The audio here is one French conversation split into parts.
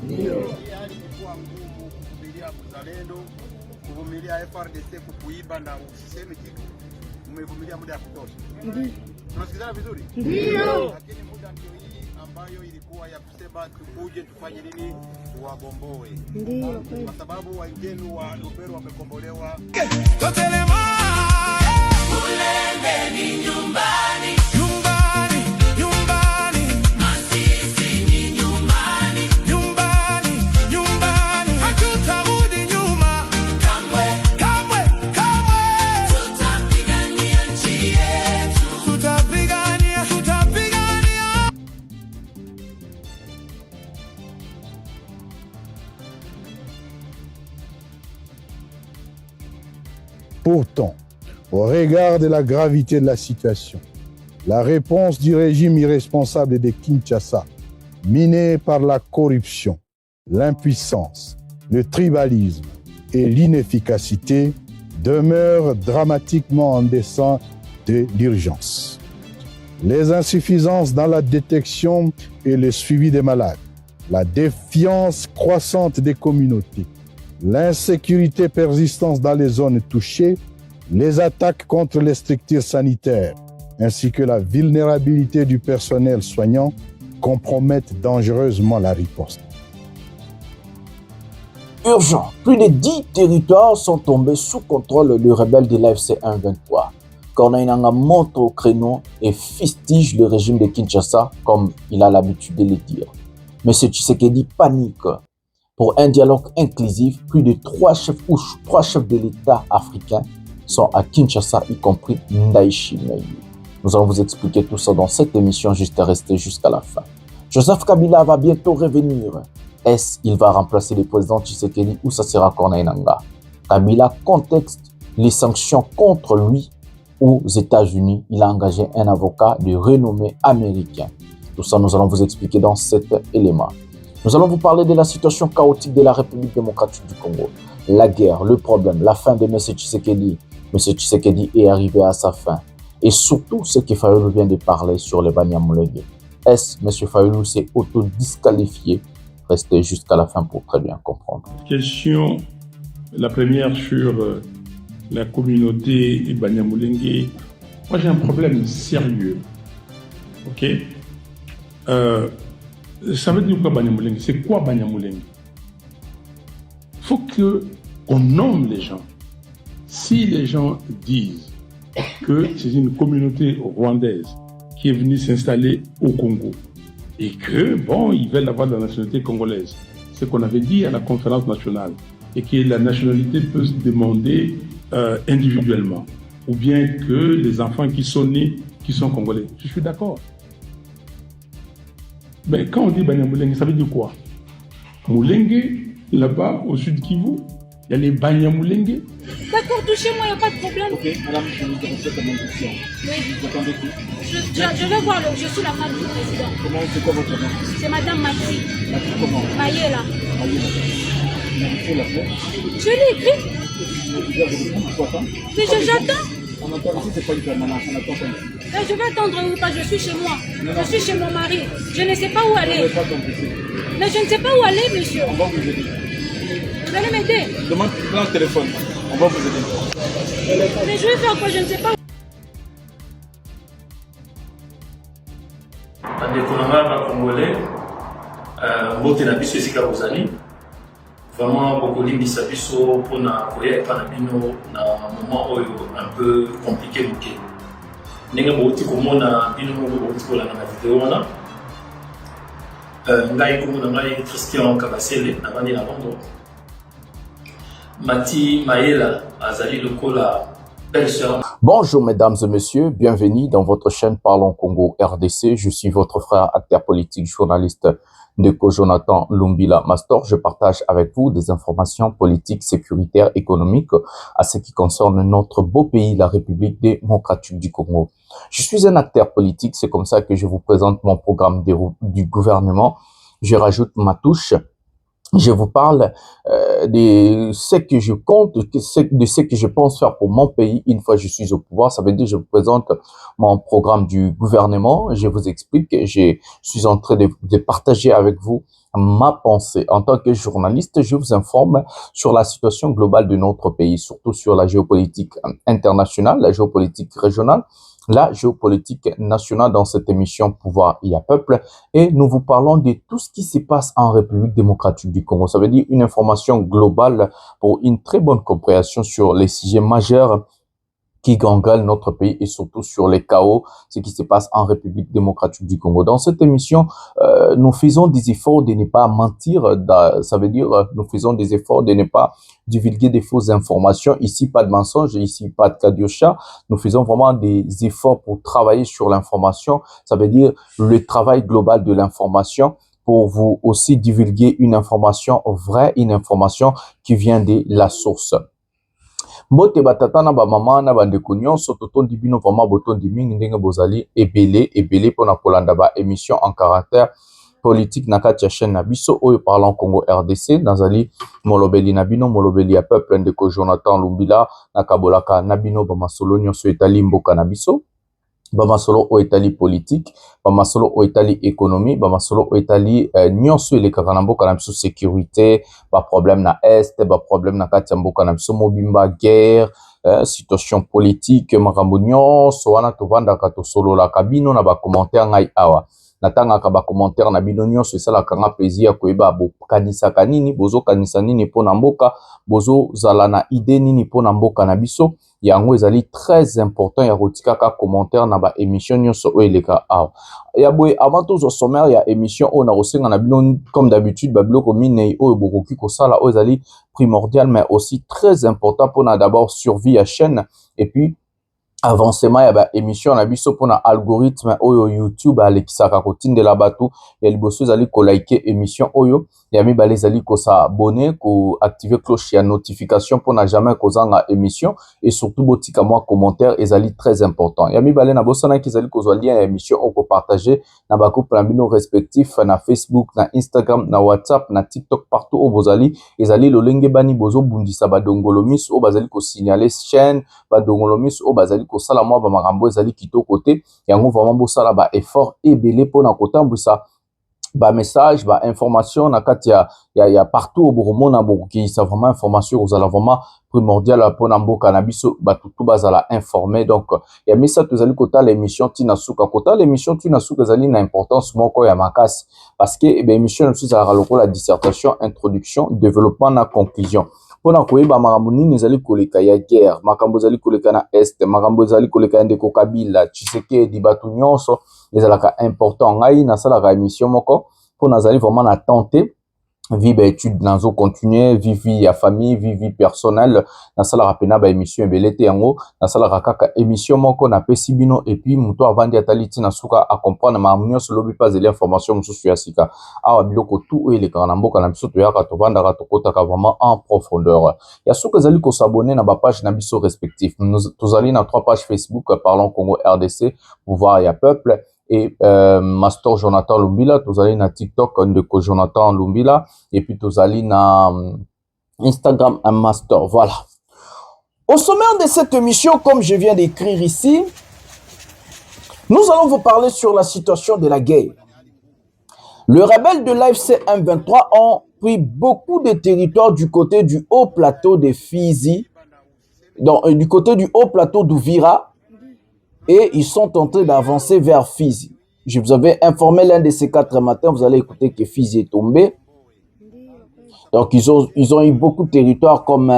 Hii hali ilikuwa ngumu kuvumilia uzalendo, kuvumilia FRDC kukuiba na usiseme kitu. Umevumilia muda ya kutosha. Ndio. Tunasikizana vizuri? Ndio. Lakini muda ndio hii ambayo ilikuwa ya kusema tukuje tufanye nini, tuwagomboe. Ndio. Kwa sababu wengine wa Lubero wamekombolewa. Totelema Mulende ni nyumbani. Nyumbani, nyumbani. Masisi ni nyumbani. Nyumbani, nyumbani. Hatutarudi nyuma. Kamwe, kamwe, kamwe. Tutapigania nchi yetu. Tutapigania, tutapigania. Pourtant, au regard de la gravité de la situation, la réponse du régime irresponsable de Kinshasa, miné par la corruption, l'impuissance, le tribalisme et l'inefficacité, demeure dramatiquement en dessein de l'urgence. Les insuffisances dans la détection et le suivi des malades, la défiance croissante des communautés, l'insécurité persistante dans les zones touchées, les attaques contre les structures sanitaires, ainsi que la vulnérabilité du personnel soignant compromettent dangereusement la riposte. Urgent, plus de 10 territoires sont tombés sous contrôle des rebelles de l'AFC 1-23. Corneille Nangaa monte au créneau et fustige le régime de Kinshasa, comme il a l'habitude de le dire. M. Tshisekedi panique. Pour un dialogue inclusif, plus de 3 chefs de l'État africain sont à Kinshasa, y compris Ndayishimiye. Nous allons vous expliquer tout ça dans cette émission, juste rester jusqu'à la fin. Joseph Kabila va bientôt revenir. Est-ce qu'il va remplacer le président Tshisekedi ou ça sera Corneille Nangaa? Kabila contexte les sanctions contre lui aux États-Unis. Il a engagé un avocat de renommée américain. Tout ça, nous allons vous expliquer dans cet élément. Nous allons vous parler de la situation chaotique de la République démocratique du Congo. La guerre, le problème, la fin de M. Tshisekedi. M. Tshisekedi est arrivé à sa fin. Et surtout, ce que Fayulu vient de parler sur les Banyamulenge. Est-ce M. Fayulu s'est auto-disqualifié? Restez jusqu'à la fin pour très bien comprendre. Question, la première sur la communauté Banyamulenge. Moi, j'ai un problème sérieux. Ok? Ça veut dire quoi Banyamulenge? C'est quoi Banyamulenge? Il faut qu'on nomme les gens. Si les gens disent que c'est une communauté rwandaise qui est venue s'installer au Congo et que, bon, ils veulent avoir la nationalité congolaise, ce qu'on avait dit à la conférence nationale, et que la nationalité peut se demander individuellement, ou bien que les enfants qui sont nés, qui sont congolais. Je suis d'accord. Mais quand on dit Banyamulenge, ça veut dire quoi? Mulenge, là-bas, au sud Kivu, il y a les Banyamulenge. D'accord, touchez moi, il n'y a pas de problème. Ok, madame, je vais vous commencer comme question. Oui. Vous attendez qui? Je vais voir, je suis la femme du président. Comment, c'est quoi votre nom? C'est madame Matri. Matri comment? Maïela. Maïela. Il faut l'appeler. Je l'ai écrit. Mais j'attends. On attend ici, c'est pas une permanence, on attend pas ici. Je vais attendre où? Parce que je suis chez moi. Je suis chez mon mari. Je ne sais pas où aller. Mais je ne sais pas où aller, monsieur. On va vous aider. Vous allez m'aider? Demande le téléphone. On va vous aider. Mais je vais faire quoi? Je ne sais pas. Congolais, mbote na biso esika bozali vraiment bokolimbisa biso mpona koya epa na bino na moment oyo un peu compliqué moke ndenge bouti komona bino moko bouti kolanda na video wana ngai komona ngai Christian Kabasele na bandi na Londres Mati Maïela azali lokola belle-sœur. Bonjour mesdames et messieurs, bienvenue dans votre chaîne Parlons Congo RDC. Je suis votre frère, acteur politique, journaliste Ndeko Jonathan Lumbila Mastor. Je partage avec vous des informations politiques, sécuritaires, économiques à ce qui concerne notre beau pays, la République démocratique du Congo. Je suis un acteur politique, c'est comme ça que je vous présente mon programme du gouvernement. Je rajoute ma touche. Je vous parle de ce que je compte, de ce que je pense faire pour mon pays une fois que je suis au pouvoir. Ça veut dire que je vous présente mon programme du gouvernement. Je vous explique que je suis en train de partager avec vous ma pensée. En tant que journaliste, je vous informe sur la situation globale de notre pays, surtout sur la géopolitique internationale, la géopolitique régionale, la géopolitique nationale dans cette émission Pouvoir et à Peuple. Et nous vous parlons de tout ce qui se passe en République démocratique du Congo. Ça veut dire une information globale pour une très bonne compréhension sur les sujets majeurs qui gangrène notre pays et surtout sur les chaos, ce qui se passe en République démocratique du Congo. Dans cette émission, nous faisons des efforts de ne pas mentir, ça veut dire nous faisons des efforts de ne pas divulguer des fausses informations. Ici, pas de mensonges, ici, pas de kadiocha. Nous faisons vraiment des efforts pour travailler sur l'information, ça veut dire le travail global de l'information pour vous aussi divulguer une information vraie, une information qui vient de la source. Mbote batata na ba mama na bandeko nyonso totondi bino vraiment botondi mingi ndenge bozali ebele pona kolanda ba émission en caractère politique na kati ya chaîne na biso oyo parlant Congo RDC nazali molobeli na bino molobeli ya peuple ndeko Jonathan Lumbila na kabolaka na bino ba masolo nyonso etali mboka na biso bamasolo o etali politique bamasolo o etali économie bamasolo o etali nyonso elekaka na mboka na biso sécurité ba problème na est ba problème na kati ya mboka na biso mobimba guerre situation politique makambo nyonso wana tovandaka tosololaka bino na ba commentaire ngai awa natangaka ba commentaire na bino nyonso esalaka nga plaisir ya koyeba bokanisaka nini bozokanisa nini mpona mboka bozozala na idée nini mpona mboka na biso yango ezali très important ya kotikaka commentaire na ba émission nyonso oyo eleka awa ya boye avant tozwa sommaire ya émission oyo nakosenga na bino comme d'habitude babiloko minei oyo bokoki kosala oyo ezali primordial mais aussi très important mpona d'abord survie ya chaîne et puis avancement ya ba émission na biso pona algorithme oyo YouTube alekisaka kotindela bato ya liboso ezali ko like émission oyo ya mibale ezali ko s'abonner ko activer cloche ya notification pona jamais kozanga émission et surtout botika moi commentaire ezali très important ya mibale na bosana ki ezali kozwa lien ya émission o ko partager na ba couple bino respectif na Facebook na Instagram na WhatsApp na TikTok partout au bozali ezali lolenge bani bozo bundisa ba dongolomis o bazali ko signaler chaîne ba dongolomis o bazali kosala mwa ba makambo ezali kitoko te yango vraiment bosala ba effort ebele pona kotambwisa ba message ba information na kati ya partout au boromona boki ça vraiment information ozala vraiment primordial pona mboka na biso batutu bazala informé donc ya misa tozali kota l'émission tina suka kota l'émission tina suka ezali na importance moko ya makasi parce que émission nous ezala lokola dissertation introduction développement na conclusion pona koyeba makambo nini ezali koleka ya guerre makambo ezali koleka na est makambo ezali koleka ndeko Kabila Tshisekedi batu nyonso ezalaka important ngai nasalaka émission moko pona nazali vraiment na tenter vie ba étude nazo continuer vie ya famille vie personnelle nasalaka pena ba émission ebele te yango nasalaka kaka émission moko na pesi bino et puis muto avandi atali tina suka a comprendre ma nyonso lobi pas de l'information mususu ya sika awa biloko tout eleka na mboka na biso toyaka tovandaka tokotaka vraiment en profondeur ya suka ezali ko s'abonner na ba page na biso respectif tozali na 3 pages Facebook parlons Congo RDC Pouvoir et Peuple et Master Jonathan Lumbila, tozali na TikTok ndeko Jonathan Lumbila et puis tozali na Instagram un Master. Voilà. Au sommaire de cette émission, comme je viens d'écrire ici, nous allons vous parler sur la situation de la guerre. Les rebelles de l'AFC M23 ont pris beaucoup de territoires du côté du haut plateau de Fizi, donc du côté du haut plateau d'Ouvira. Et ils sont en train d'avancer vers Fizi. Je vous avais informé l'un de ces 4 matins, vous allez écouter que Fizi est tombé. Donc ils ont eu beaucoup de territoires comme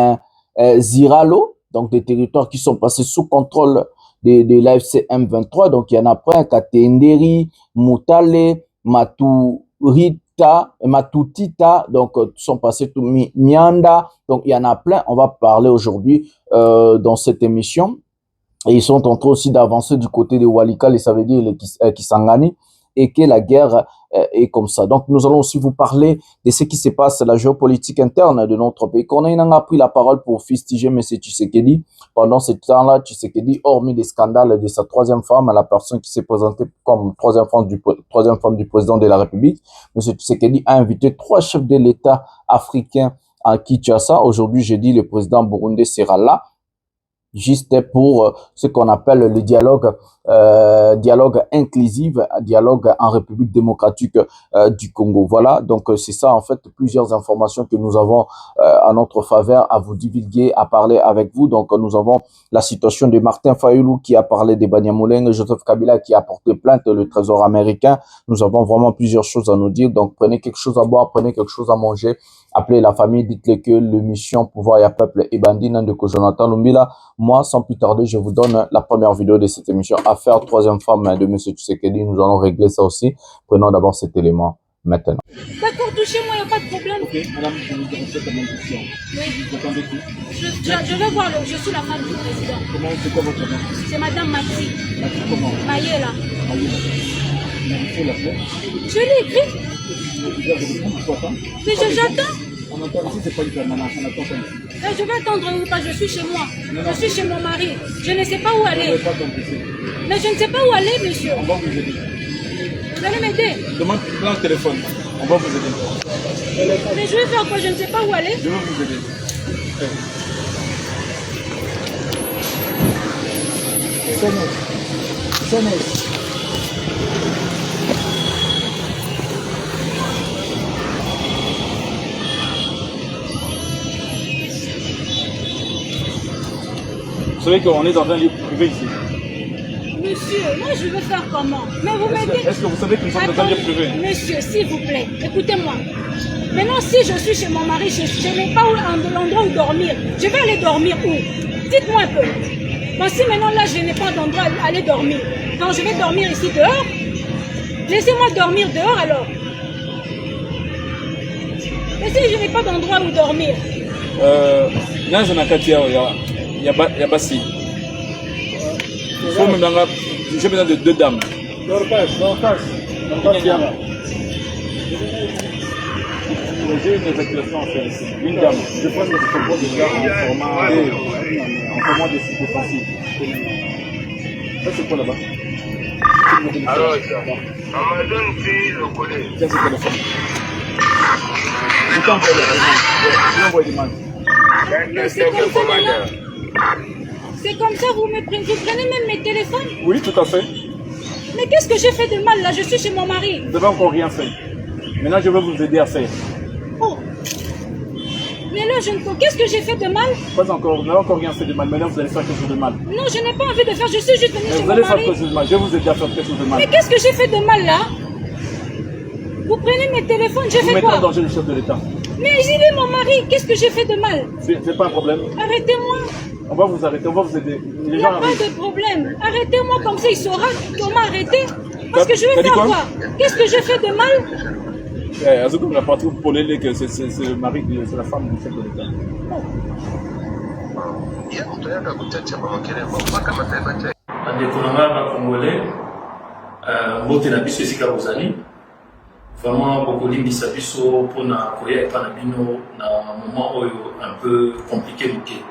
Ziralo, donc des territoires qui sont passés sous contrôle de l'AFC M23. Donc il y en a plein, Katenderi, Moutale, Matutita, donc sont passés tout Mianda. Donc il y en a plein, on va parler aujourd'hui dans cette émission. Et ils sont en train aussi d'avancer du côté de Walikale, et ça veut dire Kisangani, et que la guerre est comme ça. Donc nous allons aussi vous parler de ce qui se passe, la géopolitique interne de notre pays. Qu'on a pris la parole pour fustiger M. Tshisekedi. Pendant ce temps-là, Tshisekedi, hormis des scandales de sa 3e femme, la personne qui s'est présentée comme 3e femme du président de la République, M. Tshisekedi a invité 3 chefs de l'État africains à Kinshasa. Aujourd'hui, j'ai dit le président burundais sera là. juste pour ce qu'on appelle le dialogue inclusif, dialogue en République démocratique du Congo. Voilà, donc c'est ça en fait plusieurs informations que nous avons à notre faveur à vous divulguer, à parler avec vous. Donc nous avons la situation de Martin Fayulu qui a parlé des Banyamulenge, Joseph Kabila qui a porté plainte, le Trésor américain. Nous avons vraiment plusieurs choses à nous dire. Donc prenez quelque chose à boire, prenez quelque chose à manger, appelez la famille, dites-le que l'émission Pouvoir et Peuple est bandine de Jonathan Lumbila. Moi, sans plus tarder, je vous donne la première vidéo de cette émission. Affaire troisième femme de M. Tshisekedi. Nous allons régler ça aussi. Prenons d'abord cet élément maintenant. D'accord, touchez-moi, il n'y a pas de problème. Ok, madame, je vous demande cette question. Oui. Vous attendez qui? Je vais voir, je suis la femme du président. Comment, c'est quoi votre nom? C'est madame Mati. Mati comment? Maïela. Il faut l'appeler. Je l'ai écrit. Pourquoi? Mais j'attends. On entend ici, c'est pas une permanence, on attend ça ici. Je vais attendre où? Parce que je suis chez moi. Je suis chez mon mari. Je ne sais pas où Vous aller. n'avez pas compris. Mais je ne sais pas où aller, monsieur. On va vous aider. Vous allez m'aider. Demande plein de téléphone. On va vous aider. Mais je vais faire quoi? Je ne sais pas où aller. Je vais vous aider. Sonnez. Vous savez qu'on est dans un lieu privé ici. Monsieur, moi je veux faire comment? Mais vous m'aidez. Est-ce que vous savez que nous sommes dans un lieu privé? Monsieur, s'il vous plaît, écoutez-moi. Maintenant, si je suis chez mon mari, je n'ai pas l'endroit où dormir. Je vais aller dormir où? Dites-moi un peu. Bon, si maintenant là, je n'ai pas d'endroit où aller dormir, donc je vais dormir ici dehors. Laissez-moi dormir dehors alors. Mais si je n'ai pas d'endroit où dormir. Là, je il y a Bassi. J'ai besoin de deux dames. J'ai une évacuation à faire ici. Une dame. Je pense que c'est bon déjà en format défensif. Ça, c'est quoi là-bas? Alors, Amazon, c'est le collège. Tiens, c'est le téléphone. Je t'envoie des mails. C'est comme ça, vous prenez même mes téléphones? Oui, tout à fait. Mais qu'est-ce que j'ai fait de mal là? Je suis chez mon mari. Vous n'avez encore rien fait. Maintenant, je vais vous aider à faire. Oh. Mais là, qu'est-ce que j'ai fait de mal? Pas encore, vous n'avez encore rien fait de mal. Maintenant, vous allez faire quelque chose de mal. Non, je n'ai pas envie de faire, je suis juste venue chez Vous mon allez faire mari. quelque chose de mal. Je vais vous aider à faire quelque chose de mal. Mais qu'est-ce que j'ai fait de mal là? Vous prenez mes téléphones, j'ai Vous fait mettez en quoi? danger le chef de l'État. Mais il est mon mari, qu'est-ce que j'ai fait de mal? C'est pas un problème. Arrêtez-moi. On va vous arrêter, on va vous aider. Il Les n'y a gens pas arrivent. de problème. Arrêtez-moi comme ça, il saura comment arrêter. Parce que je vais T'as dit faire quoi? quoi? Qu'est-ce que j'ai fait de mal? Comme la patrouille pour les que c'est le mari, c'est la femme du chef de l'État. bandeko na ngai bacongolais mbote na biso esika bozali vraiment bokolimbisa biso mpona koya epa na bino na moment oyo un peu compliqué moke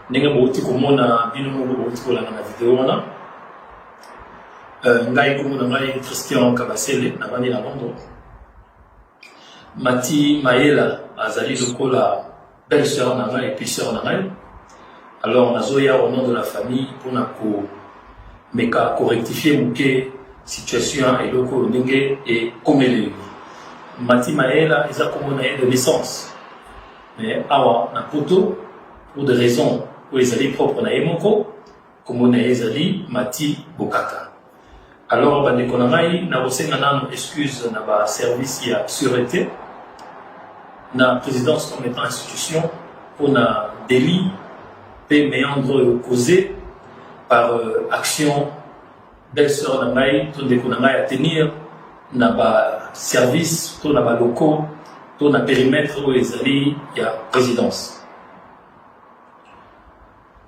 ndenge bouti komona bino moko bouti kolanda na video wana ngai kombo na ngai Christian Kabasele navandi na Londres. Mati Maïela azali lokola belle sœur na ngai et puis sœur na ngai. Alors nazoya au nom de la famille mpona meka rectifier muke situation eloko ndenge et komele. Mati Maïela eza kombo na ye de naissance. Mais awa na poto pour des raisons où ezali propre na ye moko kombo na ye ezali Mati Bokaka. Alors bandeko na ngai na bosenga nano excuse na ba service ya sûreté na présidence comme étant institution pour na délit et méandre causé par action belle-sœur na ngai to ndeko na ngai à tenir na ba service to na ba locaux to na périmètre où ezali ya présidence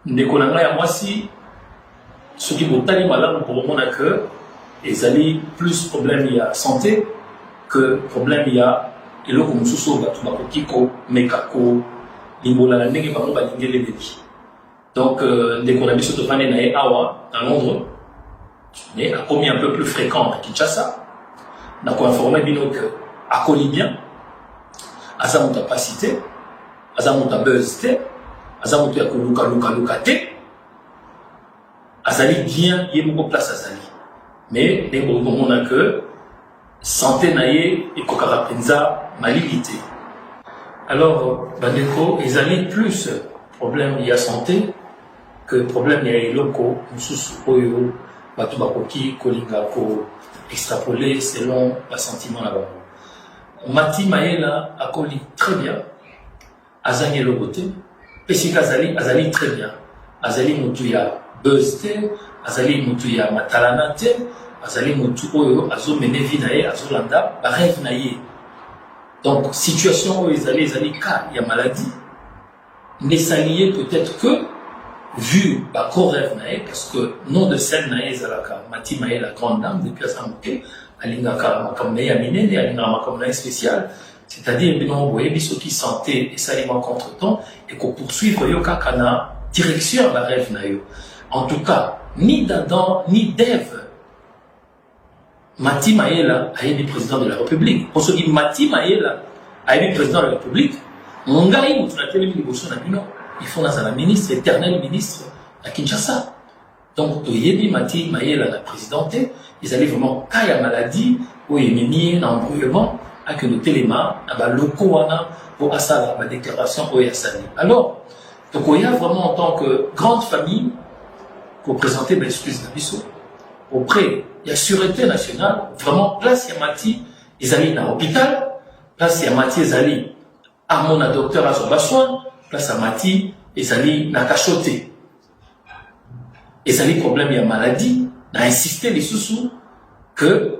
ndeko na ngai ya mwasi soki botali malamu pour mona que ezali plus problème ya santé que problème ya eloko mosusu bato bakoki komeka kolimbola na ndenge bango balingi eleleli. Donc ndeko na biso tofandi na ye awa na Londres mais akomi un peu plus fréquent à Kinshasa na koinforme bino que akoli bien aza moto ya pasi te aza moto ya buzz te aza moto ya kolukaluka te azali bien ye moko place azali mais on a que santé naie et kokaka penza malibité. Alors bandeko ezali plus problème il y a santé que problème il y a loko mususu oyo batu bakoki kolinga ko extrapoler selon le sentiment là-bas. Mati Mayela akoli très bien azali logoté pesika azali très bien azali mutu ya buzz te azali mutu ya matalana te azali mutu oyo azo mene vie na ye azo landa ba rêve na ye. Donc situation oyo ezali cas ya maladie ne s'allier peut-être que vu ba ko rêve na ye parce que nom de scène na ye ezalaka Mati Mayela grande dame depuis asamuke alingaka makambo ya minene alingaka makambo ya spécial. C'est-à-dire que nous voyons ceux qui santé et salement contre-temps et qu'on poursuive yo kakana direction la rêve na yo. En tout cas, ni d'Adam ni d'Ève, Mati Mayela a été président de la République. On se dit Mati Mayela a été président de la République. Mon gars, il faut la ministre, éternel ministre à Kinshasa. Donc, il Mati Mayela la présidenté, ils allaient vraiment cas à maladie où il y a mis un embrouillement avec le téléma, le Kowana pour Assala, la déclaration Oyasani. Alors, donc il y a vraiment en tant que grande famille pour présenter mes excuses d'Abisso auprès il y a sûreté nationale, vraiment place Yamati, ils allaient dans l'hôpital, place Yamati, ils allaient à mon docteur à son soin, place Yamati, ils allaient dans cachoté. Ils allaient problème il y a maladie, n'a insisté les sous que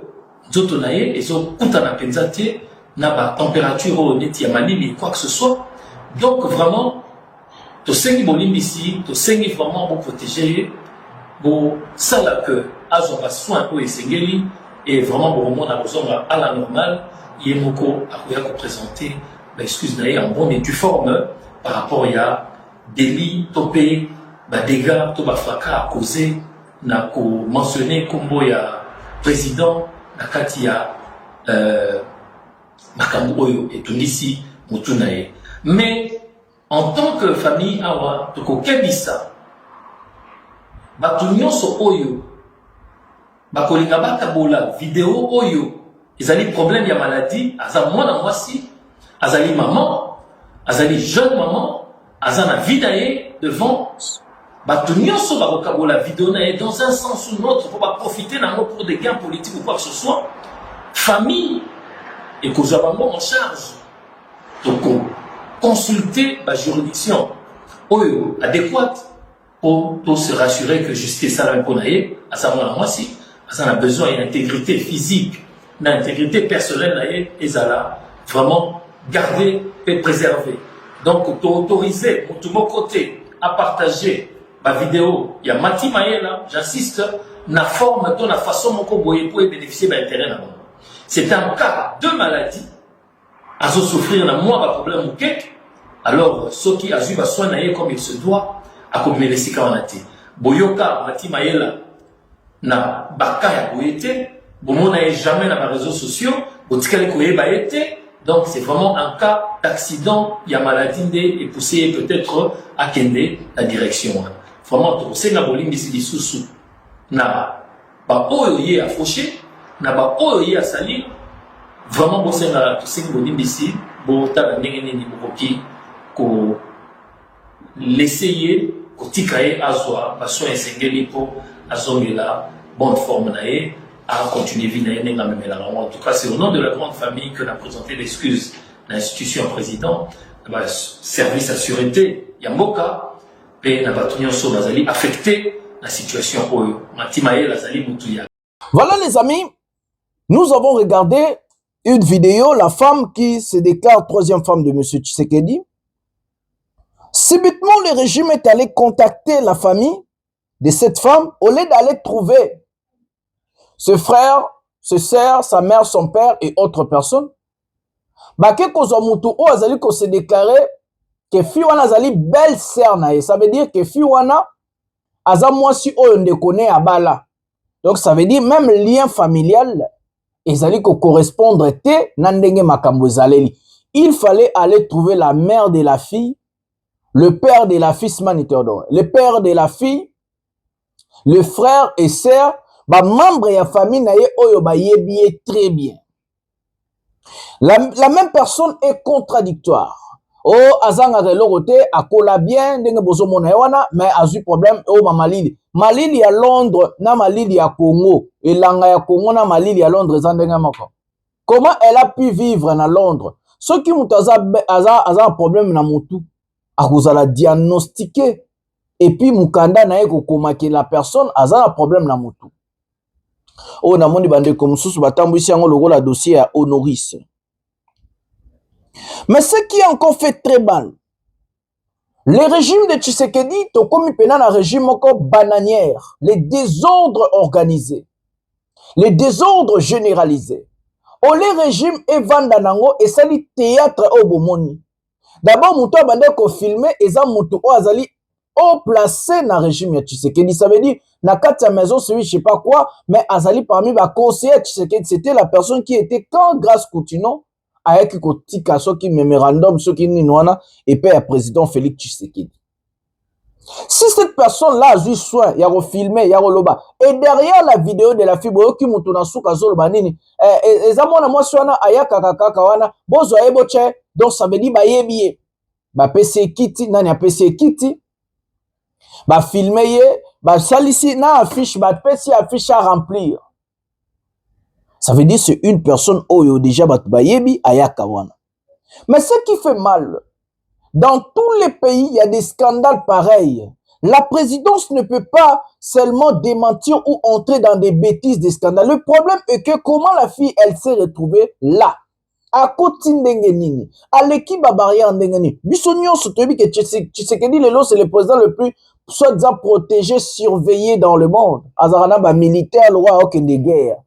Zotonaye, ils ont contana penzati, n'a pas température au neti malili, quoi que ce soit. Donc vraiment, to sengi bolim ici, to sengi vraiment pour protéger, pour ça là que azo va soin pour esengeli et vraiment pour monde a besoin à la normale, il est moko à quoi présenter, excuse naïe en bon et tu formes par rapport à délit topé, dégâts, to fracas à causer, n'a ko mentionné combo ya président nakati ya makambo oyo etundisi mutu na ye. Mais en tant que famille awa tokokebisa bato nyonso oyo bakolinga bakabola vidéo oyo ezali problème ya maladie aza mwana mwasi azali maman azali jeune maman aza na vie na ye devant bato nyonso bakokabola vidéo na ye dans un sens ou l'autre pour profiter nango pour des gains politiques ou quoi que ce soit. Famille et kozwa bango en charge donc consulter la juridiction oyo adéquate pour se rassurer que justice à l'imponaye à savoir moi si ça a besoin d'intégrité physique d'intégrité personnelle et ça là vraiment garder et préserver. Donc autoriser tout mon côté à partager ma vidéo, il y a Mati Mayela, j'insiste, na forme, la façon mon boyer pour bénéficier de l'intérêt là. C'est un cas de maladie, à souffrir d'un mois problème ou quelque, alors ceux qui ont eu besoin comme il se doit, à combien les sikanati. Boyoka Mati Mayela na baka ya boyete, bon n'a jamais dans les réseaux sociaux, botikale koyeba été. Donc c'est vraiment un cas d'accident, il y a maladie et poussé peut-être à kende la direction. Vraiment tout c'est na bolimbi si dissous na ba oyo yé à faucher, na ba oyo yé à salir. Vraiment bon c'est na tout c'est bolimbi si bo ta ndenge ni bokoki ko l'essayer ko tikaye azwa ba so esengeli po azongela bonne forme nae à continuer à en tout cas, c'est au nom de la grande famille que l'a présenté l'excuse l'institution président, service à sûreté, Yamboka, et n'a pas tenu son Nazali affecté la situation où Matimae Lazali Moutouya. Voilà les amis, nous avons regardé une vidéo, la femme qui se déclare troisième femme de M. Tshisekedi. Subitement, le régime est allé contacter la famille de cette femme au lieu d'aller trouver ce frère, ce sœur, sa mère, son père et autres personnes. Baké Kozomutu ou azali ko se déclarer que Fiwana azali belle sœur na ye. Ça veut dire que Fiwana aza mwasi oyo ndekone abala. Donc ça veut dire même lien familial ezali ko correspondre te na ndenge makambo zaleli. Il fallait aller trouver la mère de la fille, le père de la fille, le père de la fille, le frère et sœur, ba membre ya famille na ye oyo ba yebi très bien. La même personne est contradictoire. Oh, azanga relorote, akola bien, ndenge bozo mona wana, mais azu problème, oh, ma malili. Malili ya Londres, na malili ya Congo. Elanga ya Congo, na malili ya Londres, zandenga mako. Comment elle a pu vivre na Londres? Ce qui m'a un problème na mutu, akozala diagnostiqué. Et puis, mukanda na eko komaki la personne, aza un problème na mutu. Oh, na moni bande comme sous batambu ici, yango logo la dossier à Honoris. Mais ce qui a encore fait très mal, le régime de Tshisekedi, to komi pena na régime encore bananière, les désordres organisés, les désordres généralisés. O le régime et vandanango et sali théâtre au bomoni. D'abord, mouto abande ko filmer et ça mouto o azali au placé na régime ya Tshisekedi. Ça veut dire, na kati ya maison, celui je sais pas quoi, mais azali parmi ba conseillers Tshisekedi, c'était la personne qui était quand Grâce Coutinho avec kotika soki mémorandum soki ninwana et puis le président Félix Tshisekedi. Si cette personne-là a eu soin, il y a filmé, il y a loba, et derrière la vidéo de la fibre qui mutuna souka zoloba nini, ezamona moi soana ayaka kaka wana, bozo eboche, donc ça veut dire ba yebiye, ba PC kiti, nani a PC kiti, ba filmer ye, ba salisi na affiche, ba PC affiche à remplir. Ça veut dire c'est une personne oyo déjà batbayebi ayaka wana. Mais ce qui fait mal, dans tous les pays, il y a des scandales pareils. La présidence ne peut pas seulement démentir ou entrer dans des bêtises, des scandales. Le problème est que comment la fille, elle s'est retrouvée là. À côté d'Engenini, à l'équipe Babaria Ndengeni. Bissonnion Sotobi que Tshisekedi Lelo, c'est le président le plus soi-disant protégé, surveillé dans le monde. Azarana ba militaire, le roi aucun des guerres.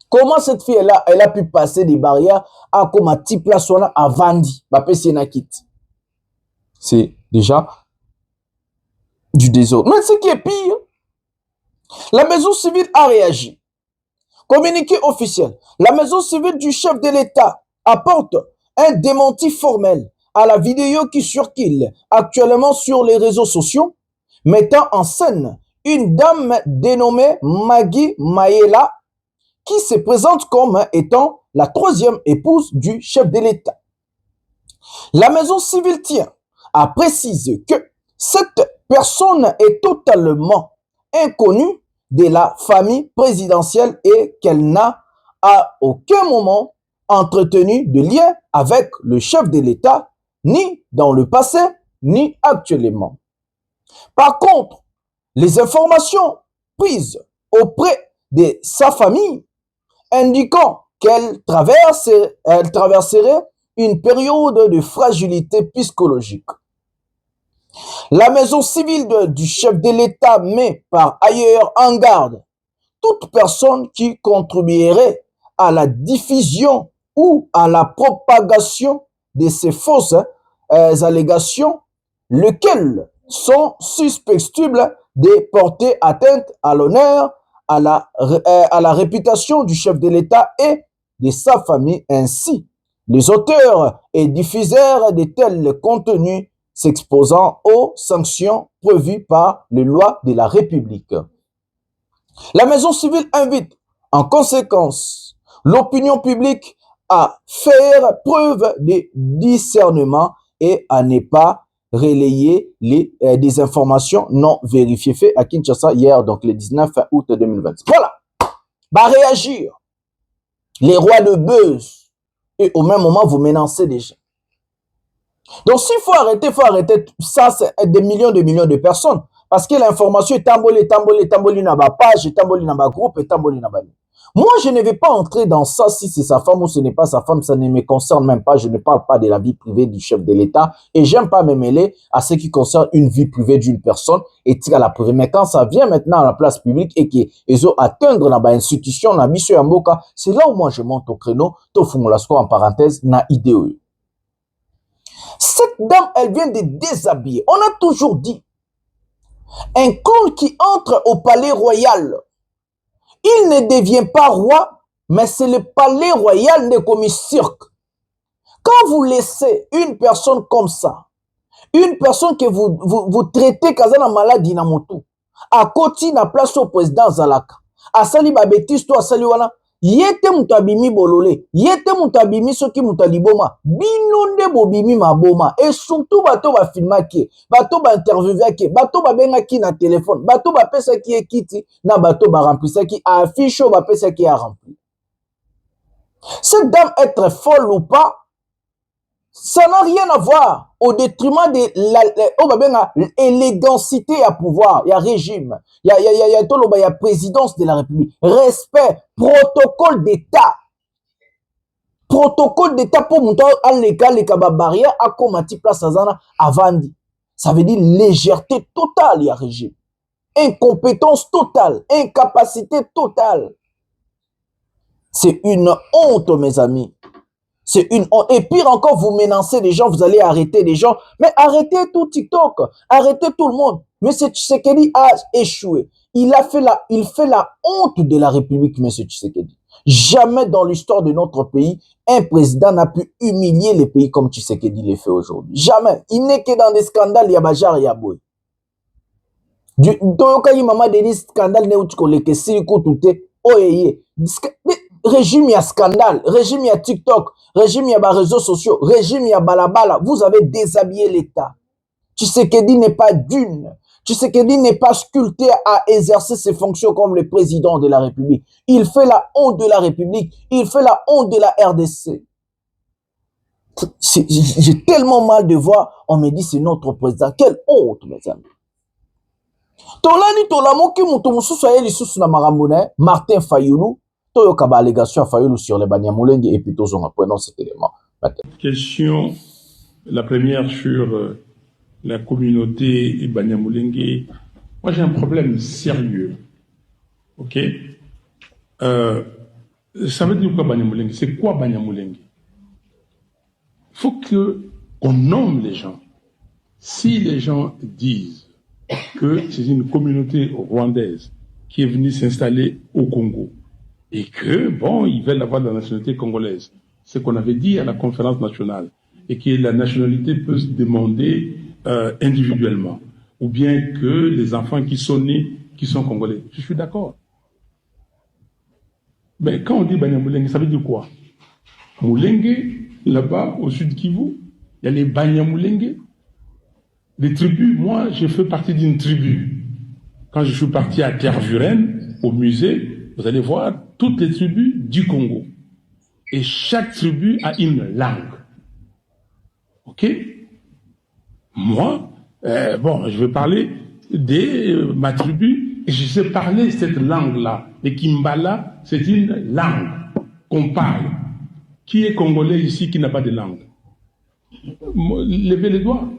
Comment cette fille-là, elle a pu passer des barrières à comme un type là soit à Vandi, c'est déjà du désordre. Mais ce qui est pire, la maison civile a réagi. Communiqué officiel. La maison civile du chef de l'État apporte un démenti formel à la vidéo qui circule actuellement sur les réseaux sociaux, mettant en scène une dame dénommée Maggie Mayela, qui se présente comme étant la troisième épouse du chef de l'État. La maison civile tient à préciser que cette personne est totalement inconnue de la famille présidentielle et qu'elle n'a à aucun moment entretenu de lien avec le chef de l'État, ni dans le passé, ni actuellement. Par contre, les informations prises auprès de sa famille indiquant qu'elle traverserait une période de fragilité psychologique. La maison civile du chef de l'État met par ailleurs en garde toute personne qui contribuerait à la diffusion ou à la propagation de ces fausses allégations, lesquelles sont susceptibles de porter atteinte à l'honneur, à la réputation du chef de l'État et de sa famille. Ainsi, les auteurs et diffuseurs de tels contenus s'exposant aux sanctions prévues par les lois de la République. La maison civile invite en conséquence l'opinion publique à faire preuve de discernement et à ne pas relayer des informations non vérifiées faites à Kinshasa hier, donc le 19 août 2020. Voilà. Bah réagir. Les rois de buzz. Et au même moment, vous menacez des gens. Donc s'il faut arrêter ça, c'est des millions de personnes. Parce que l'information est tambolée dans ma page, tambolée dans ma groupe, tambolée dans ma vie. Moi, je ne vais pas entrer dans ça si c'est sa femme ou ce n'est pas sa femme, ça ne me concerne même pas. Je ne parle pas de la vie privée du chef de l'État et j'aime pas me mêler à ce qui concerne une vie privée d'une personne et à la privée. Mais quand ça vient maintenant à la place publique et qu'ils ont atteindre dans l'institution, dans la Mboka, c'est là où moi je monte au créneau, en parenthèse, na IDE. Cette dame, elle vient de déshabiller. On a toujours dit, un con qui entre au palais royal, il ne devient pas roi, mais c'est le palais royal de comme cirque. Quand vous laissez une personne comme ça, une personne que vous traitez comme une maladie, à côté na place au président Zalaka. Asali ba bêtise to asali wana. Yete mutabimi bolole, yete mutabimi soki mutaliboma, binonde bobimi maboma, et surtout bato ba filmaki, bato ba interviewaki, bato ba bengaki na téléphone, bato ba pesaki ekiti, na bato ba remplissaki, affiche ba pesaki a rempli. Cette dame être folle ou pas, ça n'a rien à voir au détriment de l'élégancité à pouvoir, il y a régime, il y a présidence de la République, respect, protocole d'État. Protocole d'État pour monter à l'égal, les barrières à commander place à Zana avant. Ça veut dire légèreté totale, il y a régime. Incompétence totale, incapacité totale. C'est une honte, mes amis. C'est une honte. Et pire encore, vous menacez les gens, vous allez arrêter les gens. Mais arrêtez tout TikTok, arrêtez tout le monde. Mais M. Tshisekedi a échoué. Il fait la honte de la République, M. Tshisekedi. Jamais dans l'histoire de notre pays, un président n'a pu humilier le pays comme Tshisekedi le fait aujourd'hui. Jamais. Il n'est que dans des scandales, il y a Bajar, il y a Boy. Toyoka Mama Denis scandale ne utukoleke siriku tute oyeye. Régime, il y a scandale, régime, il y a TikTok, régime, il y a réseaux sociaux, régime, il y a balabala. Vous avez déshabillé l'État. Tshisekedi n'est pas d'une. Tshisekedi n'est pas sculpté à exercer ses fonctions comme le président de la République. Il fait la honte de la République. Il fait la honte de la RDC. J'ai tellement mal de voir. On me dit c'est notre président. Quelle honte, mes amis. Tolani tolamoki mutumusou soye lisusu na marambone Martin Fayulu. Toyoka ba allégation à Fayulu sur les Banyamulenge et puis tozonga prenons cet élément. Question, la première sur la communauté Banyamulenge. Moi j'ai un problème sérieux. Ok? Ça veut dire quoi Banyamulenge? C'est quoi Banyamulenge? Il faut qu'on nomme les gens. Si les gens disent que c'est une communauté rwandaise qui est venue s'installer au Congo et que, bon, ils veulent avoir la nationalité congolaise, ce qu'on avait dit à la conférence nationale, et que la nationalité peut se demander individuellement, ou bien que les enfants qui sont nés, qui sont congolais. Je suis d'accord. Mais quand on dit Banyamulenge, ça veut dire quoi? Mulenge, là-bas, au sud Kivu, il y a les Banyamulenge. Les tribus, moi, je fais partie d'une tribu. Quand je suis parti à Tervuren, au musée, vous allez voir toutes les tribus du Congo. Et chaque tribu a une langue. Ok? Moi, bon, je vais parler de ma tribu, et je sais parler cette langue-là. Et Kimbala, c'est une langue qu'on parle. Qui est congolais ici qui n'a pas de langue? Levez les doigts.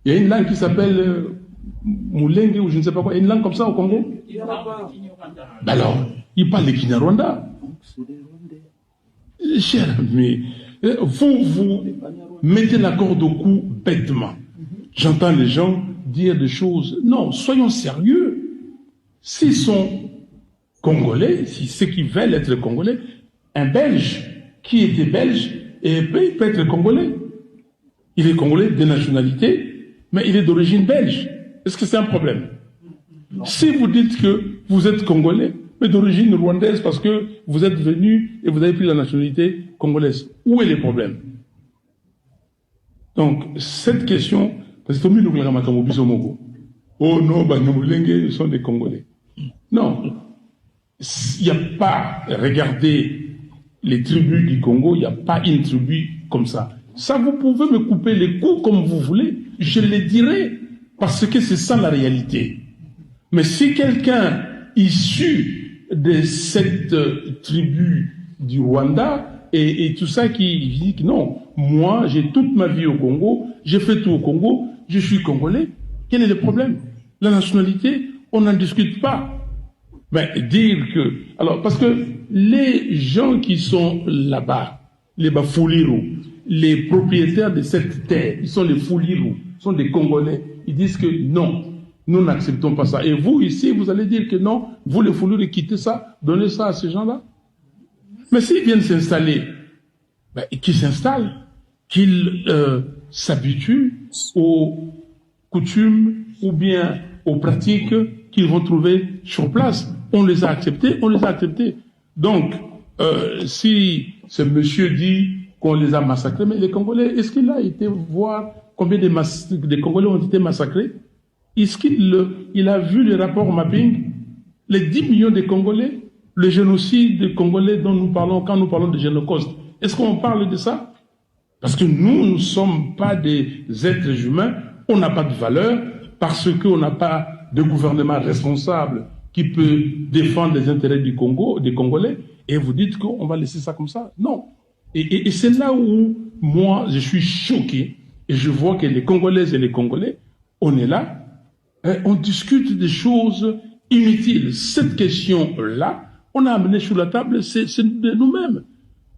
Il y a une langue qui s'appelle Mulenge ou je ne sais pas quoi. Il y a une langue comme ça au Congo? Ben alors, il parle de Kinyarwanda. Cher ami, vous mettez la corde au cou bêtement. J'entends les gens dire des choses. Non, soyons sérieux. S'ils sont congolais, si ceux qui veulent être congolais, un Belge qui était belge, il peut être congolais. Il est congolais de nationalité, mais il est d'origine belge. Est-ce que c'est un problème? Si vous dites que vous êtes congolais, mais d'origine rwandaise parce que vous êtes venu et vous avez pris la nationalité congolaise, où est le problème? Donc, cette question, parce que oh non, Banyamulenge sont des Congolais. Non. Il n'y a pas, regardez les tribus du Congo, il n'y a pas une tribu comme ça. Ça, vous pouvez me couper les coups comme vous voulez, je le dirai, parce que c'est ça la réalité. Mais si quelqu'un issu de cette tribu du Rwanda et tout ça qui dit que non, moi j'ai toute ma vie au Congo, j'ai fait tout au Congo, je suis congolais, quel est le problème? La nationalité, on n'en discute pas. Mais dire que... Alors, parce que les gens qui sont là-bas, les Bafouliru, les propriétaires de cette terre, ils sont les Fouliru, sont des Congolais. Ils disent que non, nous n'acceptons pas ça. Et vous, ici, vous allez dire que non, vous les Fouliru, quittez ça, donnez ça à ces gens-là. Mais s'ils viennent s'installer, ben, qu'ils s'installent, qu'ils s'habituent aux coutumes ou bien aux pratiques qu'ils vont trouver sur place. On les a acceptés, on les a acceptés. Donc, si ce monsieur dit qu'on les a massacrés, mais les Congolais, est-ce qu'il a été voir combien de Congolais ont été massacrés? Est-ce qu'il a vu le rapport mapping? Les 10 millions de Congolais, le génocide des Congolais dont nous parlons quand nous parlons de Génocide, est-ce qu'on parle de ça? Parce que nous ne sommes pas des êtres humains, on n'a pas de valeur, parce qu'on n'a pas de gouvernement responsable qui peut défendre les intérêts du Congo, des Congolais, et vous dites qu'on va laisser ça comme ça. Non. Et c'est là où, moi, je suis choqué, et je vois que les Congolaises et les Congolais, on est là, on discute des choses inutiles. Cette question-là, on a amené sur la table, c'est de nous-mêmes.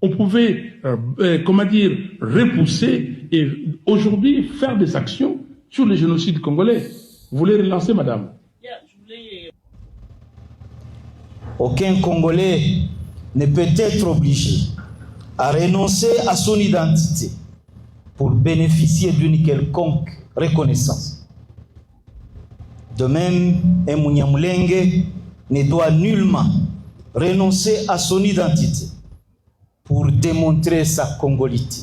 On pouvait, comment dire, repousser et aujourd'hui faire des actions sur le génocide congolais. Vous voulez relancer, madame? Aucun Congolais ne peut être obligé à renoncer à son identité pour bénéficier d'une quelconque reconnaissance. De même, un Munyamulenge ne doit nullement renoncer à son identité pour démontrer sa congolité.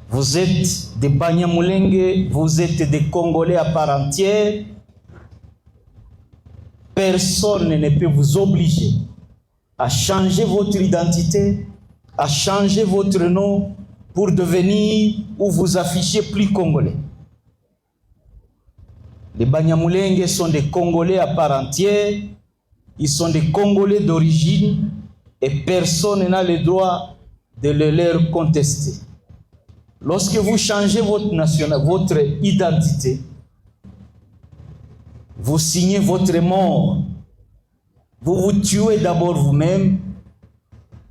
Vous êtes des Banyamulenge, vous êtes des Congolais à part entière. Personne ne peut vous obliger à changer votre identité, à changer votre nom pour devenir ou vous afficher plus Congolais. Les Banyamulenge sont des Congolais à part entière, ils sont des Congolais d'origine et personne n'a le droit de le leur contester. Lorsque vous changez votre identité, vous signez votre mort. Vous vous tuez d'abord vous-même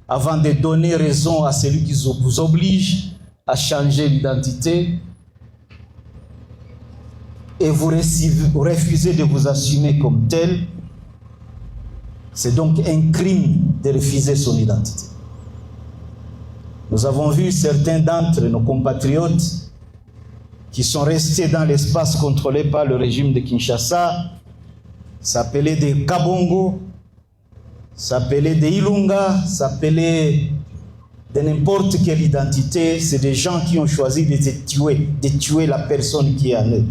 avant de donner raison à celui qui vous oblige à changer l'identité. Et vous refusez de vous assumer comme tel. C'est donc un crime de refuser son identité. Nous avons vu certains d'entre nos compatriotes qui sont restés dans l'espace contrôlé par le régime de Kinshasa, s'appeler des Kabongo, s'appeler des Ilunga, s'appeler de n'importe quelle identité. C'est des gens qui ont choisi de tuer la personne qui est en eux.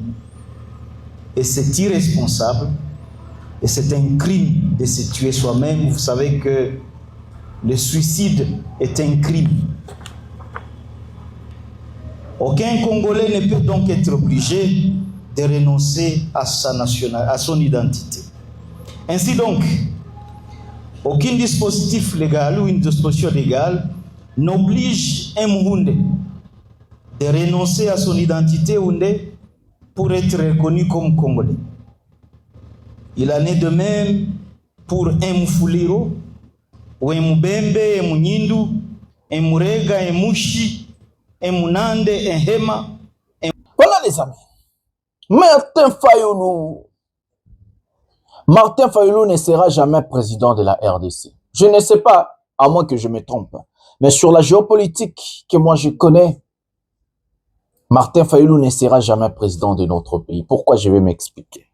Et c'est irresponsable, et c'est un crime de se tuer soi-même. Vous savez que le suicide est un crime. Aucun Congolais ne peut donc être obligé de renoncer à son identité. Ainsi donc, aucun dispositif légal ou une disposition légale n'oblige un Mouhoundé de renoncer à son identité Houndé pour être reconnu comme Congolais. Il en est de même pour un Mufuliro, ou un Mubembe, un Munyindu, un Murega, un Mushi, un Munande, un Hema. Voilà les amis. Martin Fayulu ne sera jamais président de la RDC. Je ne sais pas, à moins que je me trompe, mais sur la géopolitique que moi je connais, Martin Fayulu ne sera jamais président de notre pays. Pourquoi? Je vais m'expliquer.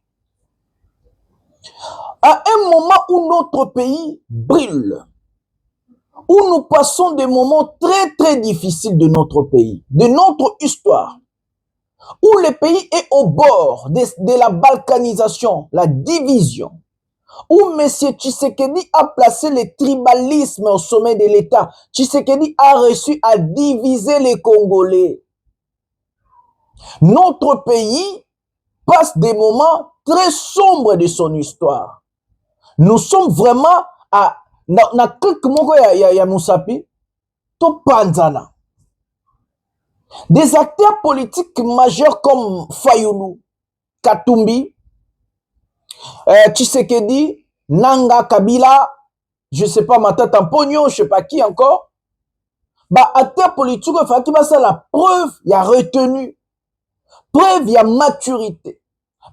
À un moment où notre pays brûle, où nous passons des moments très très difficiles de notre pays, de notre histoire, où le pays est au bord de la balkanisation, la division, où M. Tshisekedi a placé le tribalisme au sommet de l'État. Tshisekedi a réussi à diviser les Congolais. Notre pays passe des moments très sombres de son histoire. Nous sommes vraiment à na clic moko ya Moussapi to Panzana. Des acteurs politiques majeurs comme Fayulu, Katumbi, Tshisekedi, Nanga, Kabila, je sais pas, Matata Mpogno, je sais pas qui encore. Bah, acteurs politiques, il faut qu'il y ait la preuve, il y a retenu. Preuve, il y a maturité.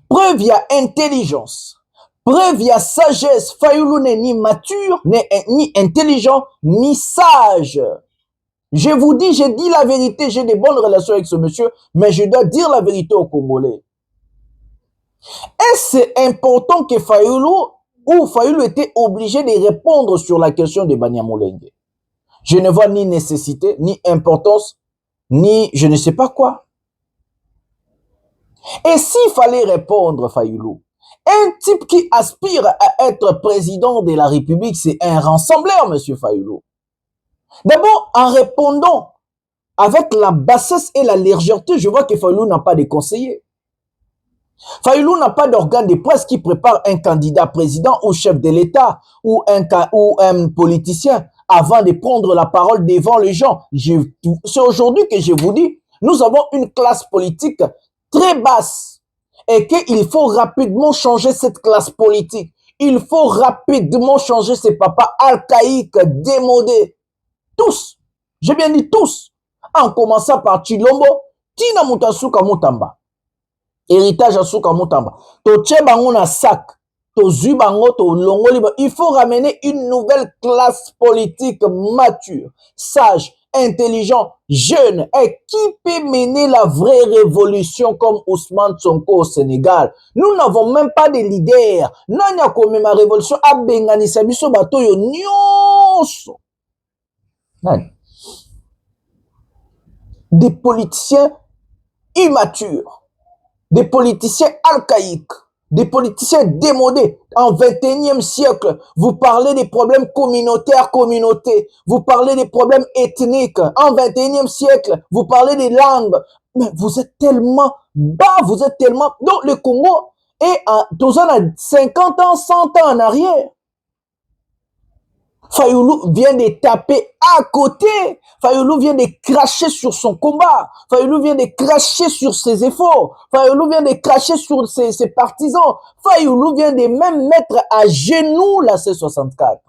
Preuve, il y a intelligence. Preuve, il y a sagesse. Fayulu n'est ni mature, ni intelligent, ni sage. Je vous dis, j'ai dit la vérité, j'ai des bonnes relations avec ce monsieur, mais je dois dire la vérité aux Congolais. Et c'est important que Fayulu était obligé de répondre sur la question de Banyamulenge. Je ne vois ni nécessité, ni importance, ni je ne sais pas quoi. Et s'il fallait répondre, Fayulu, un type qui aspire à être président de la République, c'est un rassembleur, monsieur Fayulu. D'abord, en répondant avec la bassesse et la légèreté, je vois que Fayulu n'a pas de conseiller. Fayulu n'a pas d'organe de presse qui prépare un candidat président ou chef de l'État ou un politicien avant de prendre la parole devant les gens. C'est aujourd'hui que je vous dis, nous avons une classe politique très basse et qu'il faut rapidement changer cette classe politique. Il faut rapidement changer ces papas archaïques, démodés. Tous, j'ai bien dit tous, en commençant par Chilombo, Tina Mutasuka Mutamba. Héritage à Souka Mutamba. To tchebango na sac. To zubango, to longo libre. Il faut ramener une nouvelle classe politique mature, sage, intelligent, jeune, et qui peut mener la vraie révolution comme Ousmane Sonko au Sénégal. Nous n'avons même pas de leader. Nanya comme ma révolution a bengani sabiso bato yo nyonso. Des politiciens immatures. Des politiciens archaïques, des politiciens démodés. En 21e siècle, vous parlez des problèmes communautaires, communautés. Vous parlez des problèmes ethniques. En 21e siècle, vous parlez des langues. Mais vous êtes tellement bas, vous êtes tellement... Donc le Congo est à 50 ans, 100 ans en arrière. Fayulu vient de taper à côté. Fayulu vient de cracher sur son combat. Fayulu vient de cracher sur ses efforts. Fayulu vient de cracher sur ses partisans. Fayulu vient de même mettre à genoux la C64.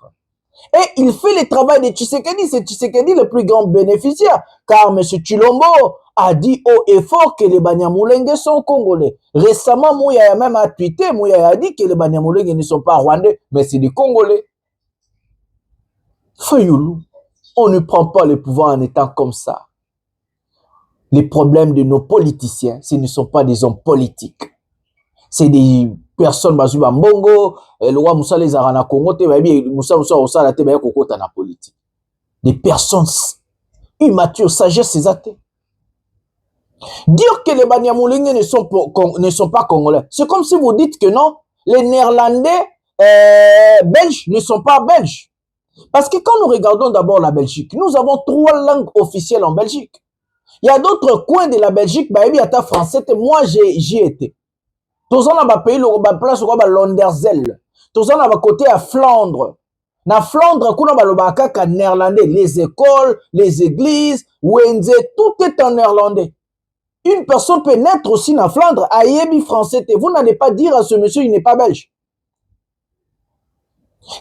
Et il fait le travail de Tshisekedi. C'est Tshisekedi le plus grand bénéficiaire. Car M. Chilombo a dit haut et fort que les Banyamulenge sont congolais. Récemment, Mouya a même tweeté, Mouya a dit que les Banyamulenge ne sont pas rwandais, mais c'est des Congolais. Fayulu, on ne prend pas le pouvoir en étant comme ça. Les problèmes de nos politiciens, ce ne sont pas des hommes politiques. C'est des personnes, Bazuba Mbongo, Loa Moussa les Arana Congo, Moussa Osala Tebaya Kokota na politique. Des personnes immatures, sagesse ces athées. Dire que les Banyamulenge ne sont pas congolais, c'est comme si vous dites que non, les Néerlandais belges ne sont pas belges. Parce que quand nous regardons d'abord la Belgique, nous avons 3 langues officielles en Belgique. Il y a d'autres coins de la Belgique, bah, il y a français, moi j'y étais. Tous on a pays, le place où Londerzel. Tous on a côté à Flandre. Na Flandre, on a néerlandais. Les écoles, les églises, Wenze, tout est en néerlandais. Une personne peut naître aussi na Flandre, ayebi français. Vous n'allez pas dire à ce monsieur, il n'est pas belge.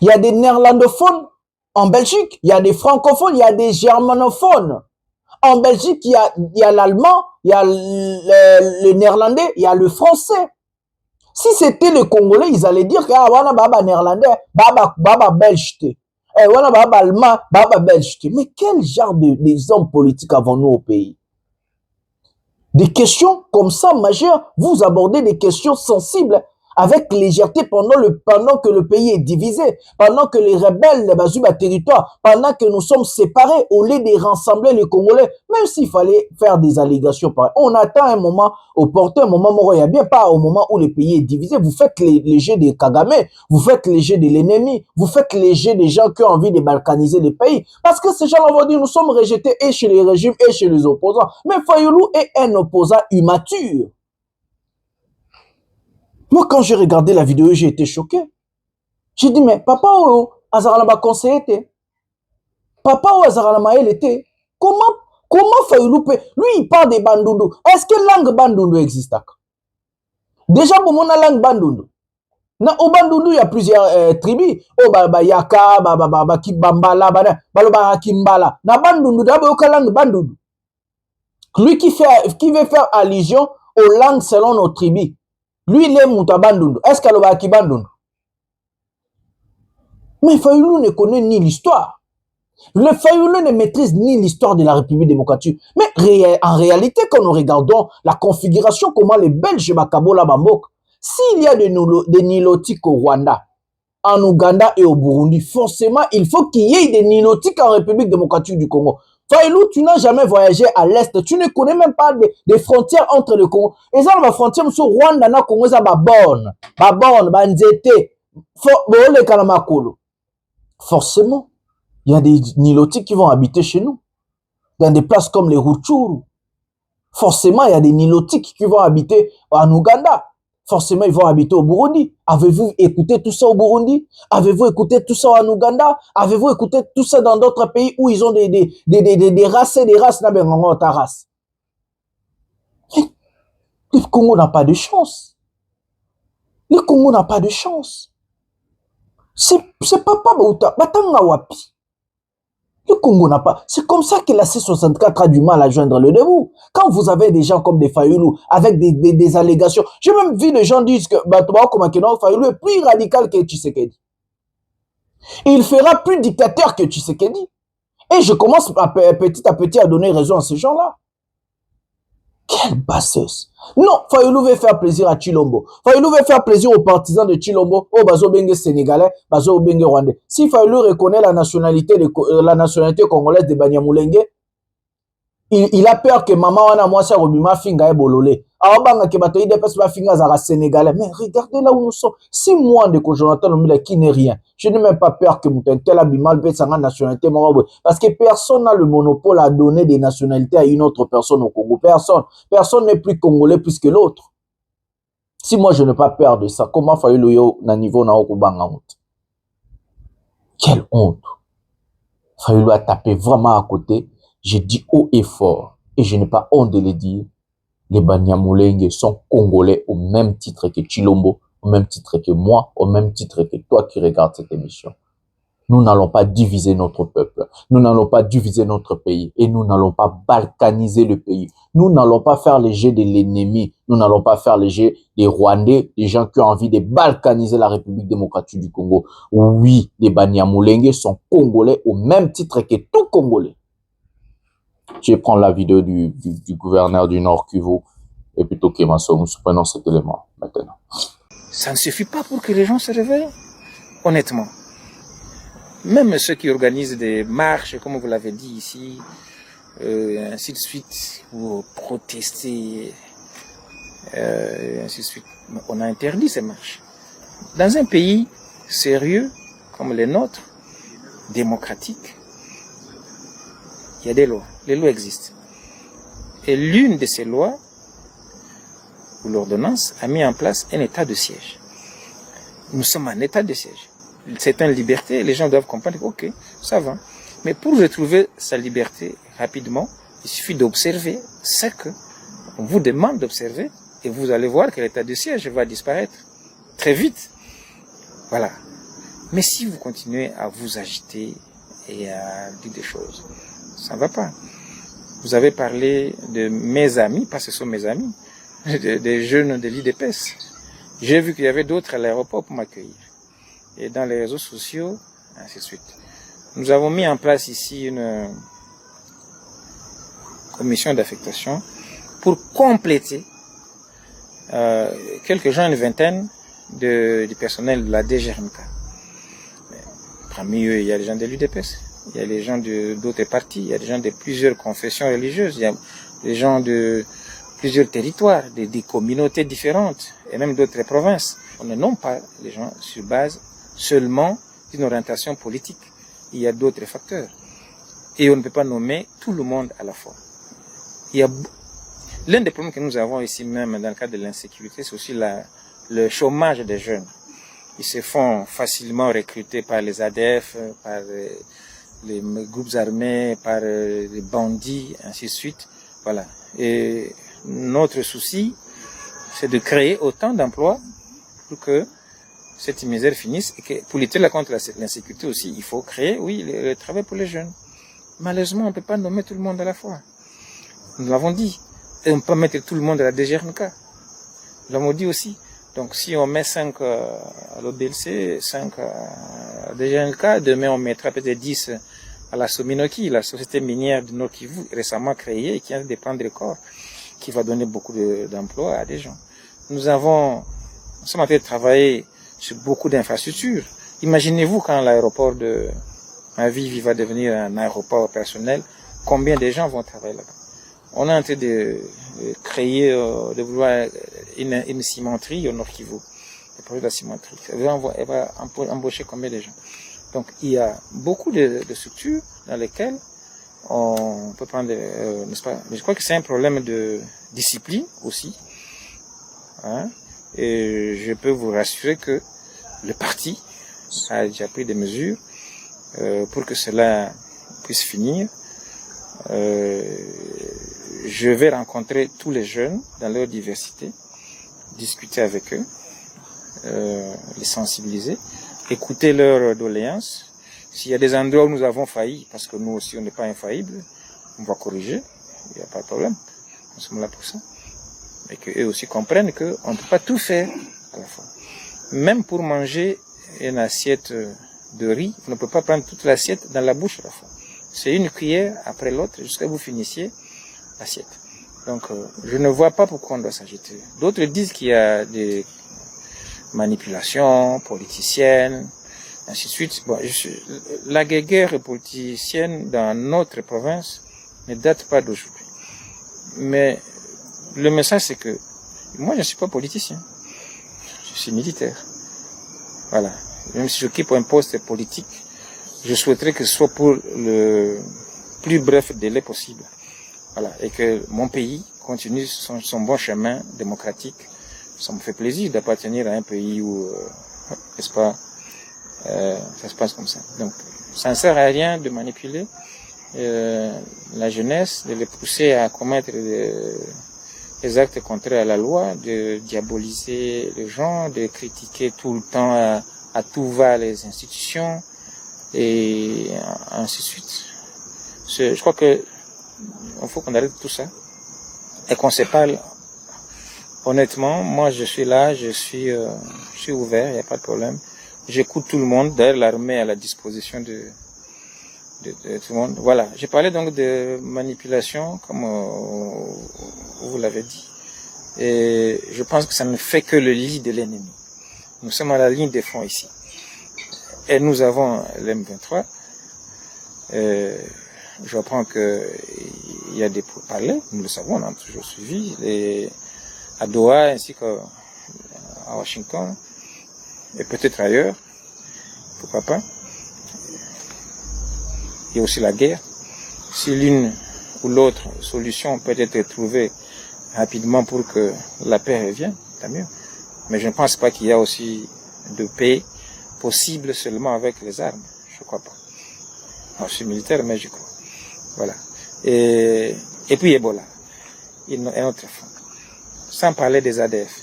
Il y a des néerlandophones en Belgique, il y a des francophones, il y a des germanophones. En Belgique, il y a l'allemand, il y a le néerlandais, il y a le français. Si c'était le Congolais, ils allaient dire que wana baba néerlandais, baba belge. Wana baba allemand, baba belge. Mais quel genre des hommes politiques avons-nous au pays? Des questions comme ça majeures, vous abordez des questions sensibles avec légèreté pendant que le pays est divisé, pendant que les rebelles les bazuba territoire, pendant que nous sommes séparés, au lieu de rassembler les Congolais, même s'il fallait faire des allégations pareilles. On attend un moment opportun, un moment où il n'y a bien pas au moment où le pays est divisé. Vous faites les jeux des Kagame, vous faites les jeux de l'ennemi, vous faites les jeux des gens qui ont envie de balkaniser les pays. Parce que ces gens-là vont dire, nous sommes rejetés et chez les régimes et chez les opposants. Mais Fayulu est un opposant immature. Moi, quand j'ai regardé la vidéo, j'ai été choqué. J'ai dit, mais papa, Azaralaba conseiller, papa, Azaralama, elle était. Comment Fayulu peut. Lui, il parle des Bandundu. Est-ce que langue Bandundu existe? Déjà, pour mon langue Bandundu. Au Bandundu, il y a plusieurs tribus. Oh, Yaka, Kibambala, Kimbala. Na Bandundu, d'abord, il y a langue Bandundu. Lui qui veut faire allusion aux langues selon nos tribus. Lui, il est Mouta Bandundu. Est-ce qu'il y a qui Bandundu? Mais Fayulu ne connaît ni l'histoire. Le Fayulu ne maîtrise ni l'histoire de la République démocratique. Mais en réalité, quand nous regardons la configuration, comment les Belges Bakabola Bambok, S'il y a des nilotiques au Rwanda, en Ouganda et au Burundi, forcément, il faut qu'il y ait des nilotiques en République démocratique du Congo. Faïlou, tu n'as jamais voyagé à l'Est. Tu ne connais même pas des frontières entre le Congo. Et ça, la frontière, sur Rwanda, na Congo, ça va bonne, banzete, forcément, il y a des nilotiques qui vont habiter chez nous. Dans des places comme les Rutshuru. Forcément, il y a des nilotiques qui vont habiter en Ouganda. Forcément, ils vont habiter au Burundi. Avez-vous écouté tout ça au Burundi? Avez-vous écouté tout ça en Ouganda? Avez-vous écouté tout ça dans d'autres pays où ils ont des races et des races? Le Congo n'a pas de chance. Le Congo n'a pas de chance. C'est Papa Bauta. Batanga Wapi. Le Congo n'a pas. C'est comme ça que la C64 a du mal à joindre le debout. Quand vous avez des gens comme des Fayoulou avec des allégations. J'ai même vu des gens dire que Fayoulou est plus radical que Tshisekedi. Il fera plus dictateur que Tshisekedi. Et je commence petit à petit à donner raison à ces gens-là. Quelle basseuse. Non, Fayoulou veut faire plaisir à Chilombo. Fayoulou veut faire plaisir aux partisans de Chilombo. Oh, Bazo Bengue sénégalais, Bazo Bengue rwandais. Si Fayoulou reconnaît la nationalité congolaise de Banyamulenge, il a peur que maman wana mwasi robima finga ebolole. Awabanga ke bato IDPS ba finga zara sénégalais. Mais regardez là où nous sommes. 6 mois de Jonathan Lomila qui n'est rien. Je n'ai même pas peur que Moutentel Abimal baisse sa nationalité parce que personne n'a le monopole à donner des nationalités à une autre personne au Congo. Personne. Personne n'est plus congolais plus que l'autre. Si moi je n'ai pas peur de ça, comment Fayoulou yo na niveau na okubanga honte? Quelle honte. Fayoulou a tapé vraiment à côté. Je dis haut et fort, et je n'ai pas honte de le dire, les Banyamulenge sont congolais au même titre que Chilombo, au même titre que moi, au même titre que toi qui regardes cette émission. Nous n'allons pas diviser notre peuple, nous n'allons pas diviser notre pays, et nous n'allons pas balkaniser le pays. Nous n'allons pas faire le jeu de l'ennemi, nous n'allons pas faire le jeu des Rwandais, des gens qui ont envie de balkaniser la République démocratique du Congo. Oui, les Banyamulenge sont congolais au même titre que tout Congolais. Je vais prendre la vidéo du gouverneur du Nord Kivu et plutôt Kemanso, nous prenons cet élément maintenant. Ça ne suffit pas pour que les gens se réveillent, honnêtement. Même ceux qui organisent des marches, comme vous l'avez dit ici, ainsi de suite, pour protester, ainsi de suite. On a interdit ces marches. Dans un pays sérieux comme le nôtre, démocratique, il y a des lois. Les lois existent. Et l'une de ces lois, ou l'ordonnance, a mis en place un état de siège. Nous sommes en état de siège. C'est une liberté, les gens doivent comprendre que, ok, ça va. Mais pour retrouver sa liberté rapidement, il suffit d'observer ce qu'on vous demande d'observer et vous allez voir que l'état de siège va disparaître très vite. Voilà. Mais si vous continuez à vous agiter et à dire des choses, ça ne va pas. Vous avez parlé de mes amis, parce que ce sont mes amis, des jeunes de l'IDPS. J'ai vu qu'il y avait d'autres à l'aéroport pour m'accueillir. Et dans les réseaux sociaux, ainsi de suite. Nous avons mis en place ici une commission d'affectation pour compléter quelques gens, une vingtaine du personnel de la DGRMK. Parmi eux, il y a des gens de l'UDPS, il y a des gens d'autres partis, il y a des gens de plusieurs confessions religieuses, il y a des gens de plusieurs territoires, des communautés différentes, et même d'autres provinces. On ne nomme pas les gens sur base seulement d'une orientation politique. Il y a d'autres facteurs. Et on ne peut pas nommer tout le monde à la fois. L'un des problèmes que nous avons ici même dans le cadre de l'insécurité, c'est aussi le chômage des jeunes. Ils se font facilement recruter par les ADF, par les groupes armés, par les bandits, ainsi de suite. Voilà. Et notre souci, c'est de créer autant d'emplois pour que cette misère finisse et que pour lutter contre l'insécurité aussi, il faut créer, oui, le travail pour les jeunes. Malheureusement, on ne peut pas nommer tout le monde à la fois. Nous l'avons dit. Et on peut pas mettre tout le monde à la DGRMK. Nous l'avons dit aussi. Donc si on met 5 à l'ODLC, 5 à la DGRMK, demain on mettra peut-être 10 à la Sominoki, la société minière du Nord Kivu, récemment créée et qui a des plans de corps, qui va donner beaucoup d'emplois à des gens. Nous avons Nous sommes en train de travailler sur beaucoup d'infrastructures. Imaginez-vous quand l'aéroport de Aviv va devenir un aéroport opérationnel, combien de gens vont travailler là-bas. On est en train de créer, de vouloir une cimenterie au Nord Kivu. Le projet de la cimenterie. Elle va embaucher combien de gens. Donc il y a beaucoup de structures dans lesquelles on peut prendre, n'est-ce pas? Mais je crois que c'est un problème de discipline aussi. Hein? Et je peux vous rassurer que le parti a déjà pris des mesures pour que cela puisse finir. Je vais rencontrer tous les jeunes dans leur diversité, discuter avec eux, les sensibiliser, écouter leurs doléances. S'il y a des endroits où nous avons failli, parce que nous aussi on n'est pas infaillible, on va corriger, il n'y a pas de problème, nous sommes là pour ça. Et qu'eux aussi comprennent qu'on ne peut pas tout faire à la fois. Même pour manger une assiette de riz, vous ne pouvez pas prendre toute l'assiette dans la bouche à la fois. C'est une cuillère après l'autre jusqu'à ce que vous finissiez l'assiette. Donc je ne vois pas pourquoi on doit s'agiter. D'autres disent qu'il y a des manipulations politiciennes, ainsi de suite. Bon, la guerre politicienne dans notre province ne date pas d'aujourd'hui. Mais le message, c'est que moi, je ne suis pas politicien. Je suis militaire. Voilà. Même si j'occupe un poste politique, je souhaiterais que ce soit pour le plus bref délai possible. Voilà. Et que mon pays continue son bon chemin démocratique. Ça me fait plaisir d'appartenir à un pays où, n'est-ce pas, ça se passe comme ça. Donc, ça ne sert à rien de manipuler la jeunesse, de les pousser à commettre des actes contraires à la loi, de diaboliser les gens, de critiquer tout le temps à tout va les institutions, et ainsi de suite. Je crois que il faut qu'on arrête tout ça et qu'on se parle honnêtement. Moi, je suis là, je suis ouvert, il n'y a pas de problème. J'écoute tout le monde. D'ailleurs, l'armée est à la disposition de tout le monde. Voilà. J'ai parlé donc de manipulation, comme vous l'avez dit. Et je pense que ça ne fait que le lit de l'ennemi. Nous sommes à la ligne de front ici. Et nous avons l'M23. Je apprends qu'il y a des pourparlers. Nous le savons, on a toujours suivi. À Doha ainsi qu'à Washington. Et peut-être ailleurs. Pourquoi pas. Il y a aussi la guerre. Si l'une ou l'autre solution peut être trouvée rapidement pour que la paix revienne, tant mieux. Mais je ne pense pas qu'il y a aussi de paix possible seulement avec les armes. Je ne crois pas. Moi, je suis militaire, mais je crois. Voilà. Et puis Ebola. Un autre front. Sans parler des ADF.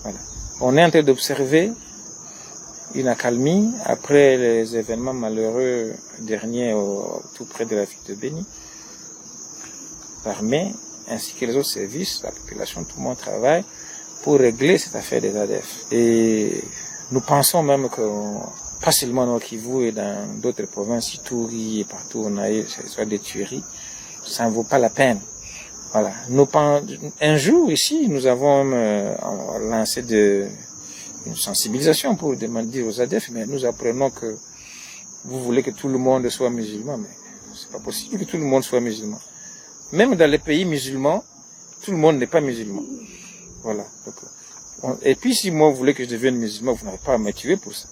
Voilà. On est en train d'observer une accalmie après les événements malheureux derniers tout près de la ville de Béni. L'armée ainsi que les autres services, la population, tout le monde travaille pour régler cette affaire des ADF. Et nous pensons même que, pas seulement dans Kivu et dans d'autres provinces, Ituri et partout on a eu des tueries, ça ne vaut pas la peine. Voilà. Un jour ici, nous avons lancé une sensibilisation pour demander aux ADF, mais nous apprenons que vous voulez que tout le monde soit musulman, mais c'est pas possible que tout le monde soit musulman. Même dans les pays musulmans, tout le monde n'est pas musulman. Voilà. Et puis si moi vous voulez que je devienne musulman, vous n'avez pas à me tuer pour ça.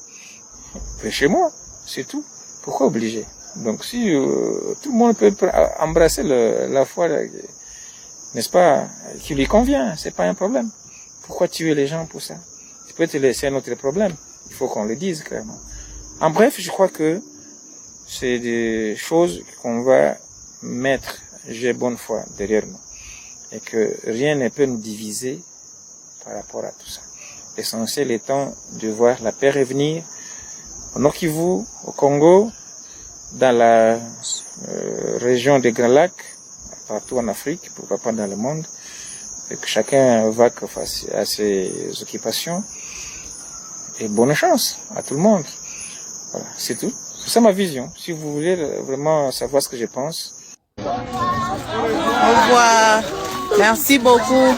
Chez-moi, c'est tout. Pourquoi obliger? Donc si tout le monde peut embrasser la foi, n'est-ce pas, qui lui convient, c'est pas un problème. Pourquoi tuer les gens pour ça? Peut-être c'est un autre problème. Il faut qu'on le dise clairement. En bref, je crois que c'est des choses qu'on va mettre, j'ai bonne foi, derrière nous. Et que rien ne peut nous diviser par rapport à tout ça. L'essentiel étant de voir la paix revenir au Nord Kivu, au Congo, dans la région des Grands Lacs, partout en Afrique, pourquoi pas dans le monde, et que chacun va face à ses occupations. Et bonne chance à tout le monde. Voilà, c'est tout. C'est ça ma vision. Si vous voulez vraiment savoir ce que je pense. Au revoir. Merci beaucoup.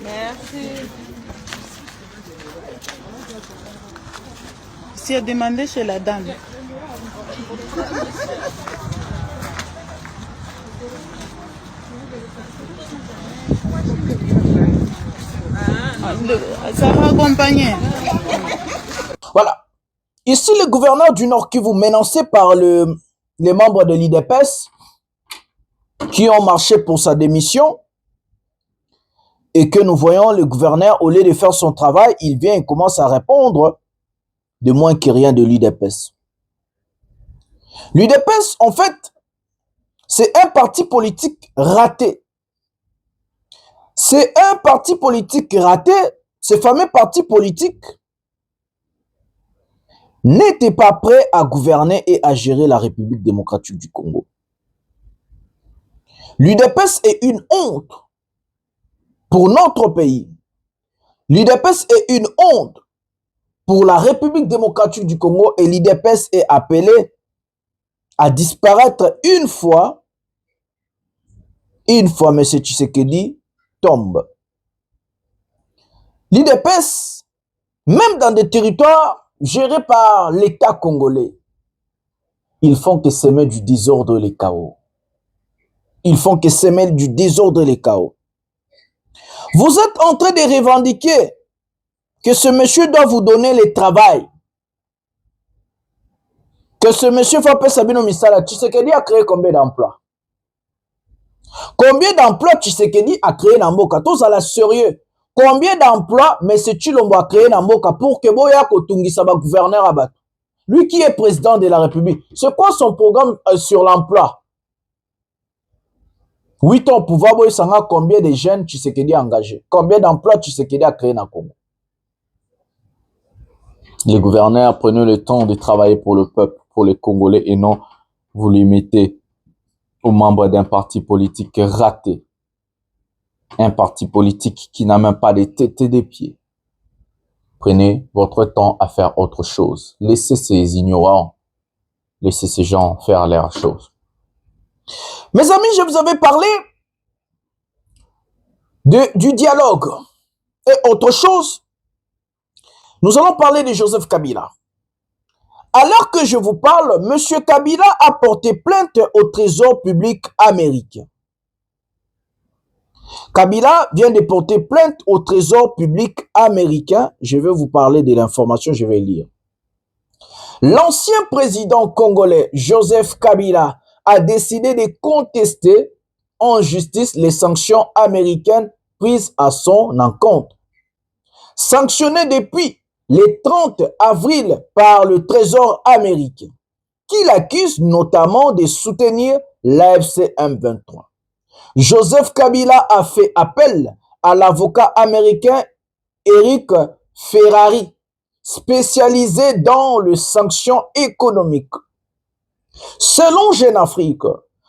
Merci. Si elle demandé chez la dame. Ça va accompagner. Voilà. Ici, le gouverneur du Nord Kivu, menacé par les membres de l'IDPS qui ont marché pour sa démission, et que nous voyons le gouverneur, au lieu de faire son travail, il vient et commence à répondre de moins que rien de l'UDPS. L'UDPS, en fait, c'est un parti politique raté. C'est un parti politique raté. Ce fameux parti politique n'était pas prêt à gouverner et à gérer la République démocratique du Congo. L'UDPS est une honte pour notre pays. L'UDPS est une honte pour la République démocratique du Congo et l'UDPS est appelé à disparaître une fois, M. Tshisekedi tombe. L'UDPS, même dans des territoires gérés par l'État congolais, ils font que semer du désordre et les chaos. Ils font que semer du désordre et les chaos. Vous êtes en train de revendiquer que ce monsieur doit vous donner le travail. Que ce monsieur Fapé Sabino Misala, Tshisekedi a créé combien d'emplois? Combien d'emplois Tshisekedi a créé dans Mboka? Tous à la sérieux. Combien d'emplois M. Tshilombo a créé dans Mboka pour que Boya Kotungisa ba gouverneur abat? Lui qui est président de la République, c'est quoi son programme sur l'emploi? 8 ans au pouvoir, combien de jeunes Tshisekedi a engagés? Combien d'emplois Tshisekedi a créé dans le Congo? Les gouverneurs, prenez le temps de travailler pour le peuple, pour les Congolais, et non vous les mettez aux membres d'un parti politique raté. Un parti politique qui n'a même pas de tête et des pieds. Prenez votre temps à faire autre chose. Laissez ces ignorants, laissez ces gens faire leurs choses. Mes amis, je vous avais parlé du dialogue. Et autre chose, nous allons parler de Joseph Kabila. Alors que je vous parle, M. Kabila a porté plainte au Trésor public américain. Kabila vient de porter plainte au Trésor public américain. Je vais vous parler de l'information, je vais lire. L'ancien président congolais Joseph Kabila a décidé de contester en justice les sanctions américaines prises à son encontre. Sanctionné depuis le 30 avril par le Trésor américain, qui l'accuse notamment de soutenir l'AFC M23. Joseph Kabila a fait appel à l'avocat américain Eric Ferrari, spécialisé dans les sanctions économiques. Selon Jeune Afrique,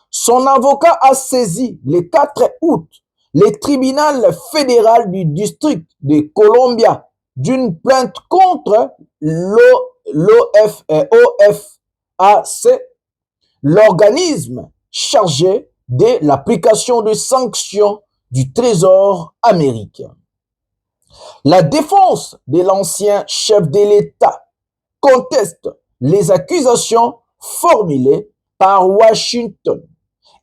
son avocat a saisi le 4 août le tribunal fédéral du district de Columbia d'une plainte contre l'OFAC, l'organisme chargé de l'application de sanctions du Trésor américain. La défense de l'ancien chef de l'État conteste les accusations formulées par Washington,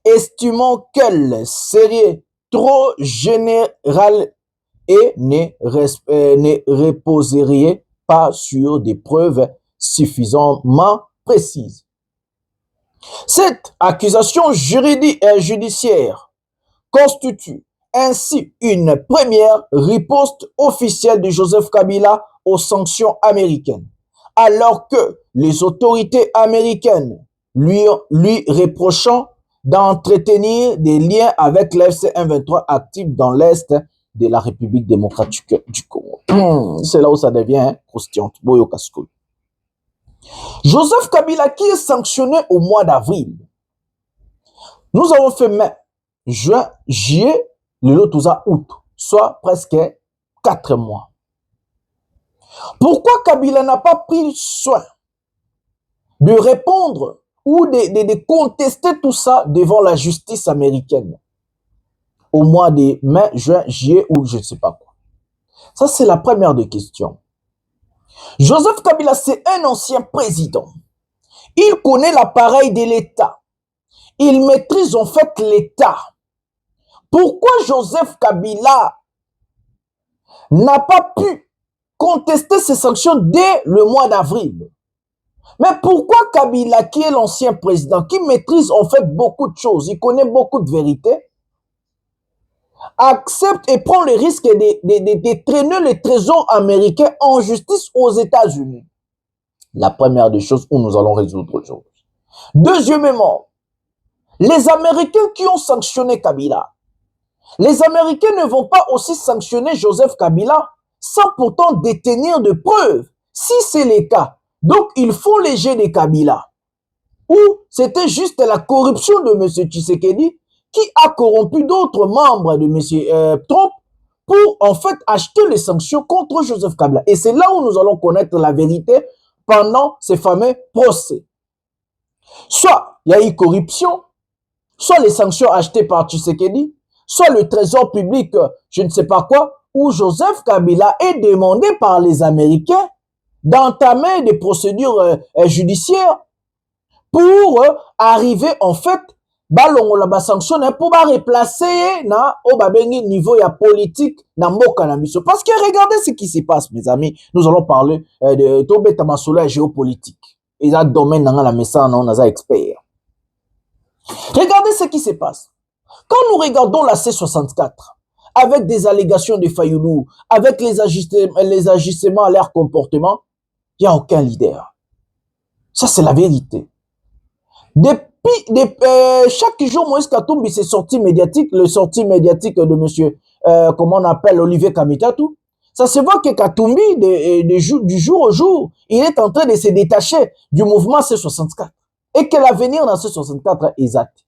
estimant qu'elles seraient trop générales et ne reposeraient pas sur des preuves suffisamment précises. Cette accusation judiciaire constitue ainsi une première riposte officielle de Joseph Kabila aux sanctions américaines, alors que les autorités américaines lui reprochant d'entretenir des liens avec l'AFC M23 actif dans l'Est de la République démocratique du Congo. C'est là où ça devient croustillant. Boyo Kaskoul. Joseph Kabila qui est sanctionné au mois d'avril. Nous avons fait mai, juin, juillet, le lot août, soit presque 4 mois. Pourquoi Kabila n'a pas pris soin de répondre ou de contester tout ça devant la justice américaine? au mois de mai, juin, juillet ou je ne sais pas quoi. Ça, c'est la première des questions. Joseph Kabila, c'est un ancien président. Il connaît l'appareil de l'État. Il maîtrise en fait l'État. Pourquoi Joseph Kabila n'a pas pu contester ces sanctions dès le mois d'avril? Mais pourquoi Kabila, qui est l'ancien président, qui maîtrise en fait beaucoup de choses, il connaît beaucoup de vérités, accepte et prend le risque de traîner le trésor américain en justice aux États-Unis? La première des choses où nous allons résoudre aujourd'hui. Deuxièmement, les Américains qui ont sanctionné Kabila, les Américains ne vont pas aussi sanctionner Joseph Kabila sans pourtant détenir de preuves. Si c'est le cas, donc ils font les jets de Kabila. Ou c'était juste la corruption de M. Tshisekedi qui a corrompu d'autres membres de M. Trump pour en fait acheter les sanctions contre Joseph Kabila. Et c'est là où nous allons connaître la vérité pendant ces fameux procès. Soit il y a eu corruption, soit les sanctions achetées par Tshisekedi, soit le trésor public, je ne sais pas quoi, où Joseph Kabila est demandé par les Américains d'entamer des procédures judiciaires pour arriver en fait balongola ba sanction pour replacer na au babengi niveau ya politique na mboka na biso. Parce que regardez ce qui se passe, mes amis. Nous allons parler de Tobeta Masolo géopolitique. Et ça domaine dans la message on a expert. Regardez ce qui se passe. Quand nous regardons la C64 avec des allégations de Fayoulou, avec les ajustements à leur comportement, il n'y a aucun leader. Ça, c'est la vérité. Chaque jour, Moïse Katumbi, c'est sorti médiatique, le sortie médiatique de monsieur, comment on appelle, Olivier Kamitatou. Ça se voit que Katumbi, du jour au jour, il est en train de se détacher du mouvement C64. Et que l'avenir dans C64 est exact.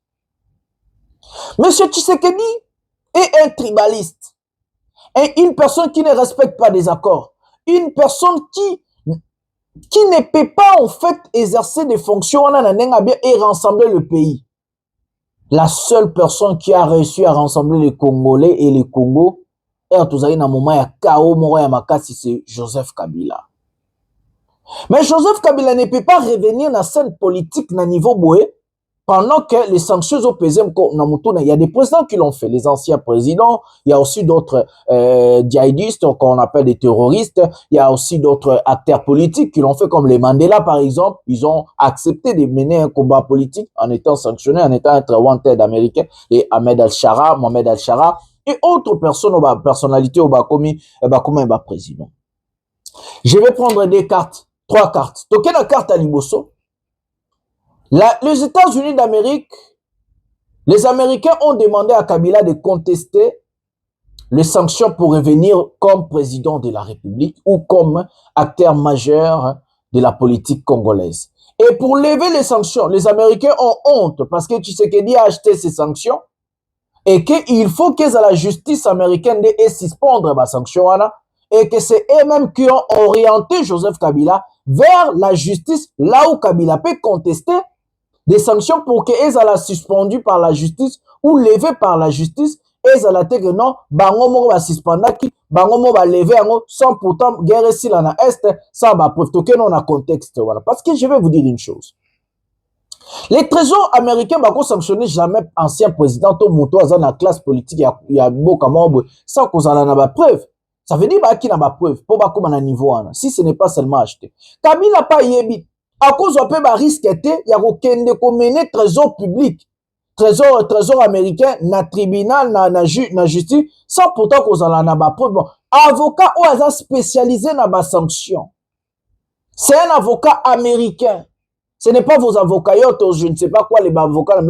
Monsieur Tshisekedi est un tribaliste. Et une personne qui ne respecte pas des accords. Une personne qui ne peut pas en fait exercer des fonctions et rassembler le pays. La seule personne qui a réussi à rassembler les Congolais et les Congo, c'est Joseph Kabila. Mais Joseph Kabila ne peut pas revenir dans la scène politique à niveau boué pendant que les sanctions ont pesé. Il y a des présidents qui l'ont fait, les anciens présidents. Il y a aussi d'autres djihadistes qu'on appelle des terroristes. Il y a aussi d'autres acteurs politiques qui l'ont fait, comme les Mandela par exemple. Ils ont accepté de mener un combat politique en étant sanctionnés, en étant un wanted américain. Et Mohamed Al-Shara et autres personnes, personnalités au Bakomi, président. Je vais prendre des cartes, 3 cartes. Toquez la carte à Liboso. Les États-Unis d'Amérique, les Américains ont demandé à Kabila de contester les sanctions pour revenir comme président de la République ou comme acteur majeur de la politique congolaise. Et pour lever les sanctions, les Américains ont honte parce que Tshisekedi a acheté ces sanctions et qu'il faut que la justice américaine de suspendre les sanctions et que c'est eux-mêmes qui ont orienté Joseph Kabila vers la justice là où Kabila peut contester des sanctions pour qu'elles soient suspendues par la justice ou levées par la justice. Et ça la que non, bango mo va suspendre qui, bango mo va lever sans pourtant guerre si la est, ça va preuve que non a contexte voilà. Parce que je vais vous dire une chose. Les trésors américains ne sanctionner jamais ancien président ou moto dans la classe politique il y a beaucoup de sans qu'on en a preuve. Ça veut dire qu'il n'y a pas preuve pour pas comme un niveau si ce n'est pas seulement acheté. Kabila n'a pas yébi. À cause d'un peu de risque, il y a aucun de trésor public, trésor américain, na tribunal, na justice, sans pourtant qu'on en a pas preuve. Bon, avocat ou un spécialisé dans la sanction. C'est un avocat américain. Ce n'est pas vos avocats, je ne sais pas quoi, les avocats,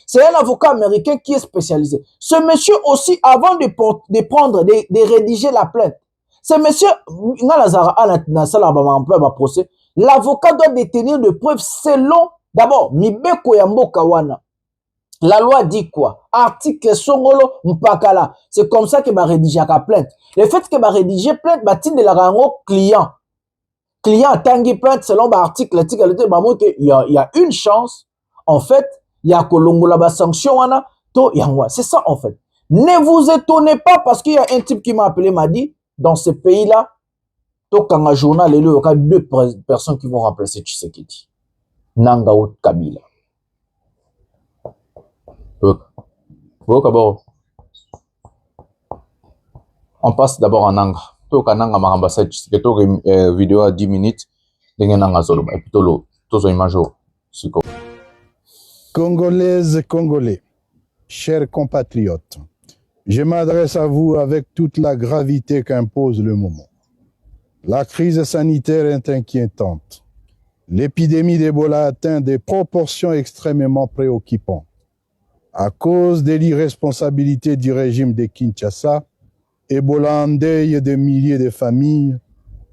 c'est un avocat américain qui est spécialisé. Ce monsieur aussi, avant de rédiger la plainte, ce monsieur, l'avocat doit détenir de preuves selon, d'abord, Mibeko Yamboka Wana. La loi dit quoi? Article Songolo Mpakala. C'est comme ça qu'il va rédiger la plainte. Le fait qu'il va rédiger plainte, de la rango client. Client tangi plainte selon l'article, il y a une chance, en fait, il y a que l'ongola ba sanction wana, C'est ça en fait. Ne vous étonnez pas parce qu'il y a un type qui m'a appelé, m'a dit, dans ce pays-là, quand un journal, il y a deux personnes qui vont remplacer Tshisekedi. Nanga ou Kabila. On passe d'abord en Nanga. Toka Nanga m'a remplacé Tshisekedi. Vidéo à 10 minutes. Nanga Zoloma. Et puis Tozo Imajo. Congolaises, Congolais, chers compatriotes, je m'adresse à vous avec toute la gravité qu'impose le moment. La crise sanitaire est inquiétante. L'épidémie d'Ebola atteint des proportions extrêmement préoccupantes. À cause de l'irresponsabilité du régime de Kinshasa, Ebola endeuille des milliers de familles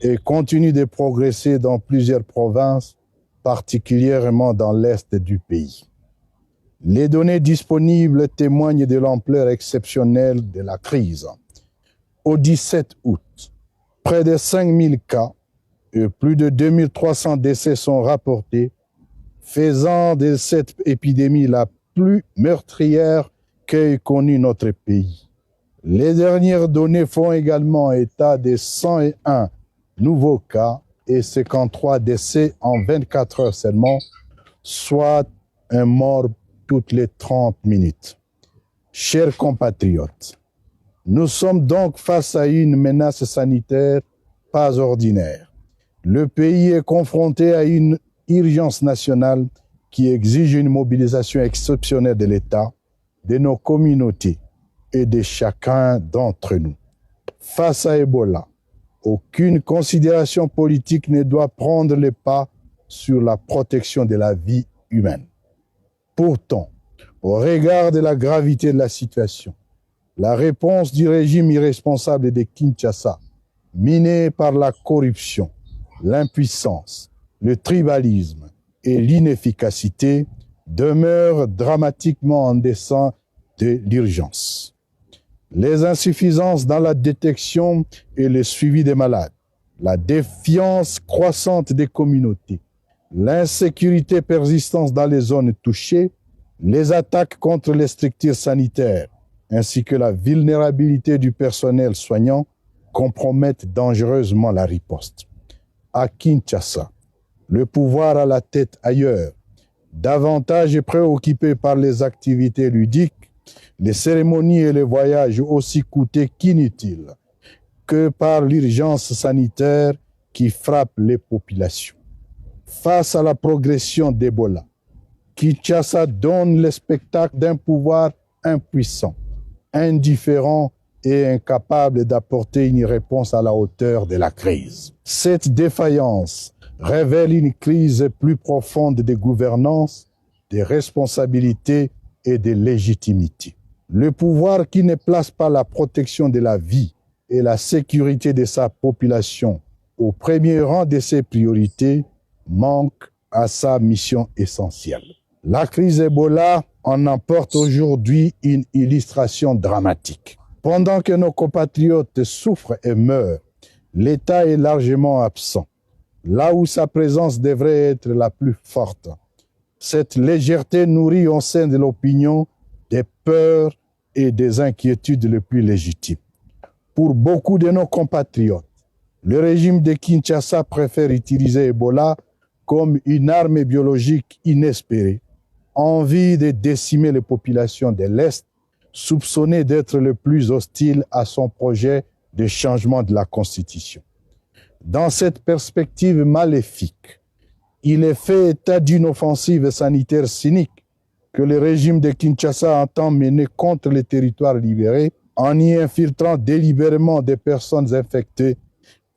et continue de progresser dans plusieurs provinces, particulièrement dans l'est du pays. Les données disponibles témoignent de l'ampleur exceptionnelle de la crise. Au 17 août, près de 5000 cas et plus de 2300 décès sont rapportés, faisant de cette épidémie la plus meurtrière qu'ait connue notre pays. Les dernières données font également état de 101 nouveaux cas et 53 décès en 24 heures seulement, soit un mort toutes les 30 minutes. Chers compatriotes, nous sommes donc face à une menace sanitaire pas ordinaire. Le pays est confronté à une urgence nationale qui exige une mobilisation exceptionnelle de l'État, de nos communautés et de chacun d'entre nous. Face à Ebola, aucune considération politique ne doit prendre le pas sur la protection de la vie humaine. Pourtant, au regard de la gravité de la situation, la réponse du régime irresponsable de Kinshasa, miné par la corruption, l'impuissance, le tribalisme et l'inefficacité, demeure dramatiquement en deçà de l'urgence. Les insuffisances dans la détection et le suivi des malades, la défiance croissante des communautés, l'insécurité persistante dans les zones touchées, les attaques contre les structures sanitaires, ainsi que la vulnérabilité du personnel soignant compromettent dangereusement la riposte. À Kinshasa, le pouvoir a la tête ailleurs, davantage préoccupé par les activités ludiques, les cérémonies et les voyages aussi coûteux qu'inutiles, que par l'urgence sanitaire qui frappe les populations. Face à la progression d'Ebola, Kinshasa donne le spectacle d'un pouvoir impuissant, indifférent et incapable d'apporter une réponse à la hauteur de la crise. Cette défaillance révèle une crise plus profonde de gouvernance, de responsabilité et de légitimité. Le pouvoir qui ne place pas la protection de la vie et la sécurité de sa population au premier rang de ses priorités manque à sa mission essentielle. La crise Ebola en apporte aujourd'hui une illustration dramatique. Pendant que nos compatriotes souffrent et meurent, l'État est largement absent, là où sa présence devrait être la plus forte. Cette légèreté nourrit au sein de l'opinion des peurs et des inquiétudes les plus légitimes. Pour beaucoup de nos compatriotes, le régime de Kinshasa préfère utiliser Ebola comme une arme biologique inespérée, envie de décimer les populations de l'Est, soupçonnées d'être le plus hostiles à son projet de changement de la Constitution. Dans cette perspective maléfique, il est fait état d'une offensive sanitaire cynique que le régime de Kinshasa entend mener contre les territoires libérés en y infiltrant délibérément des personnes infectées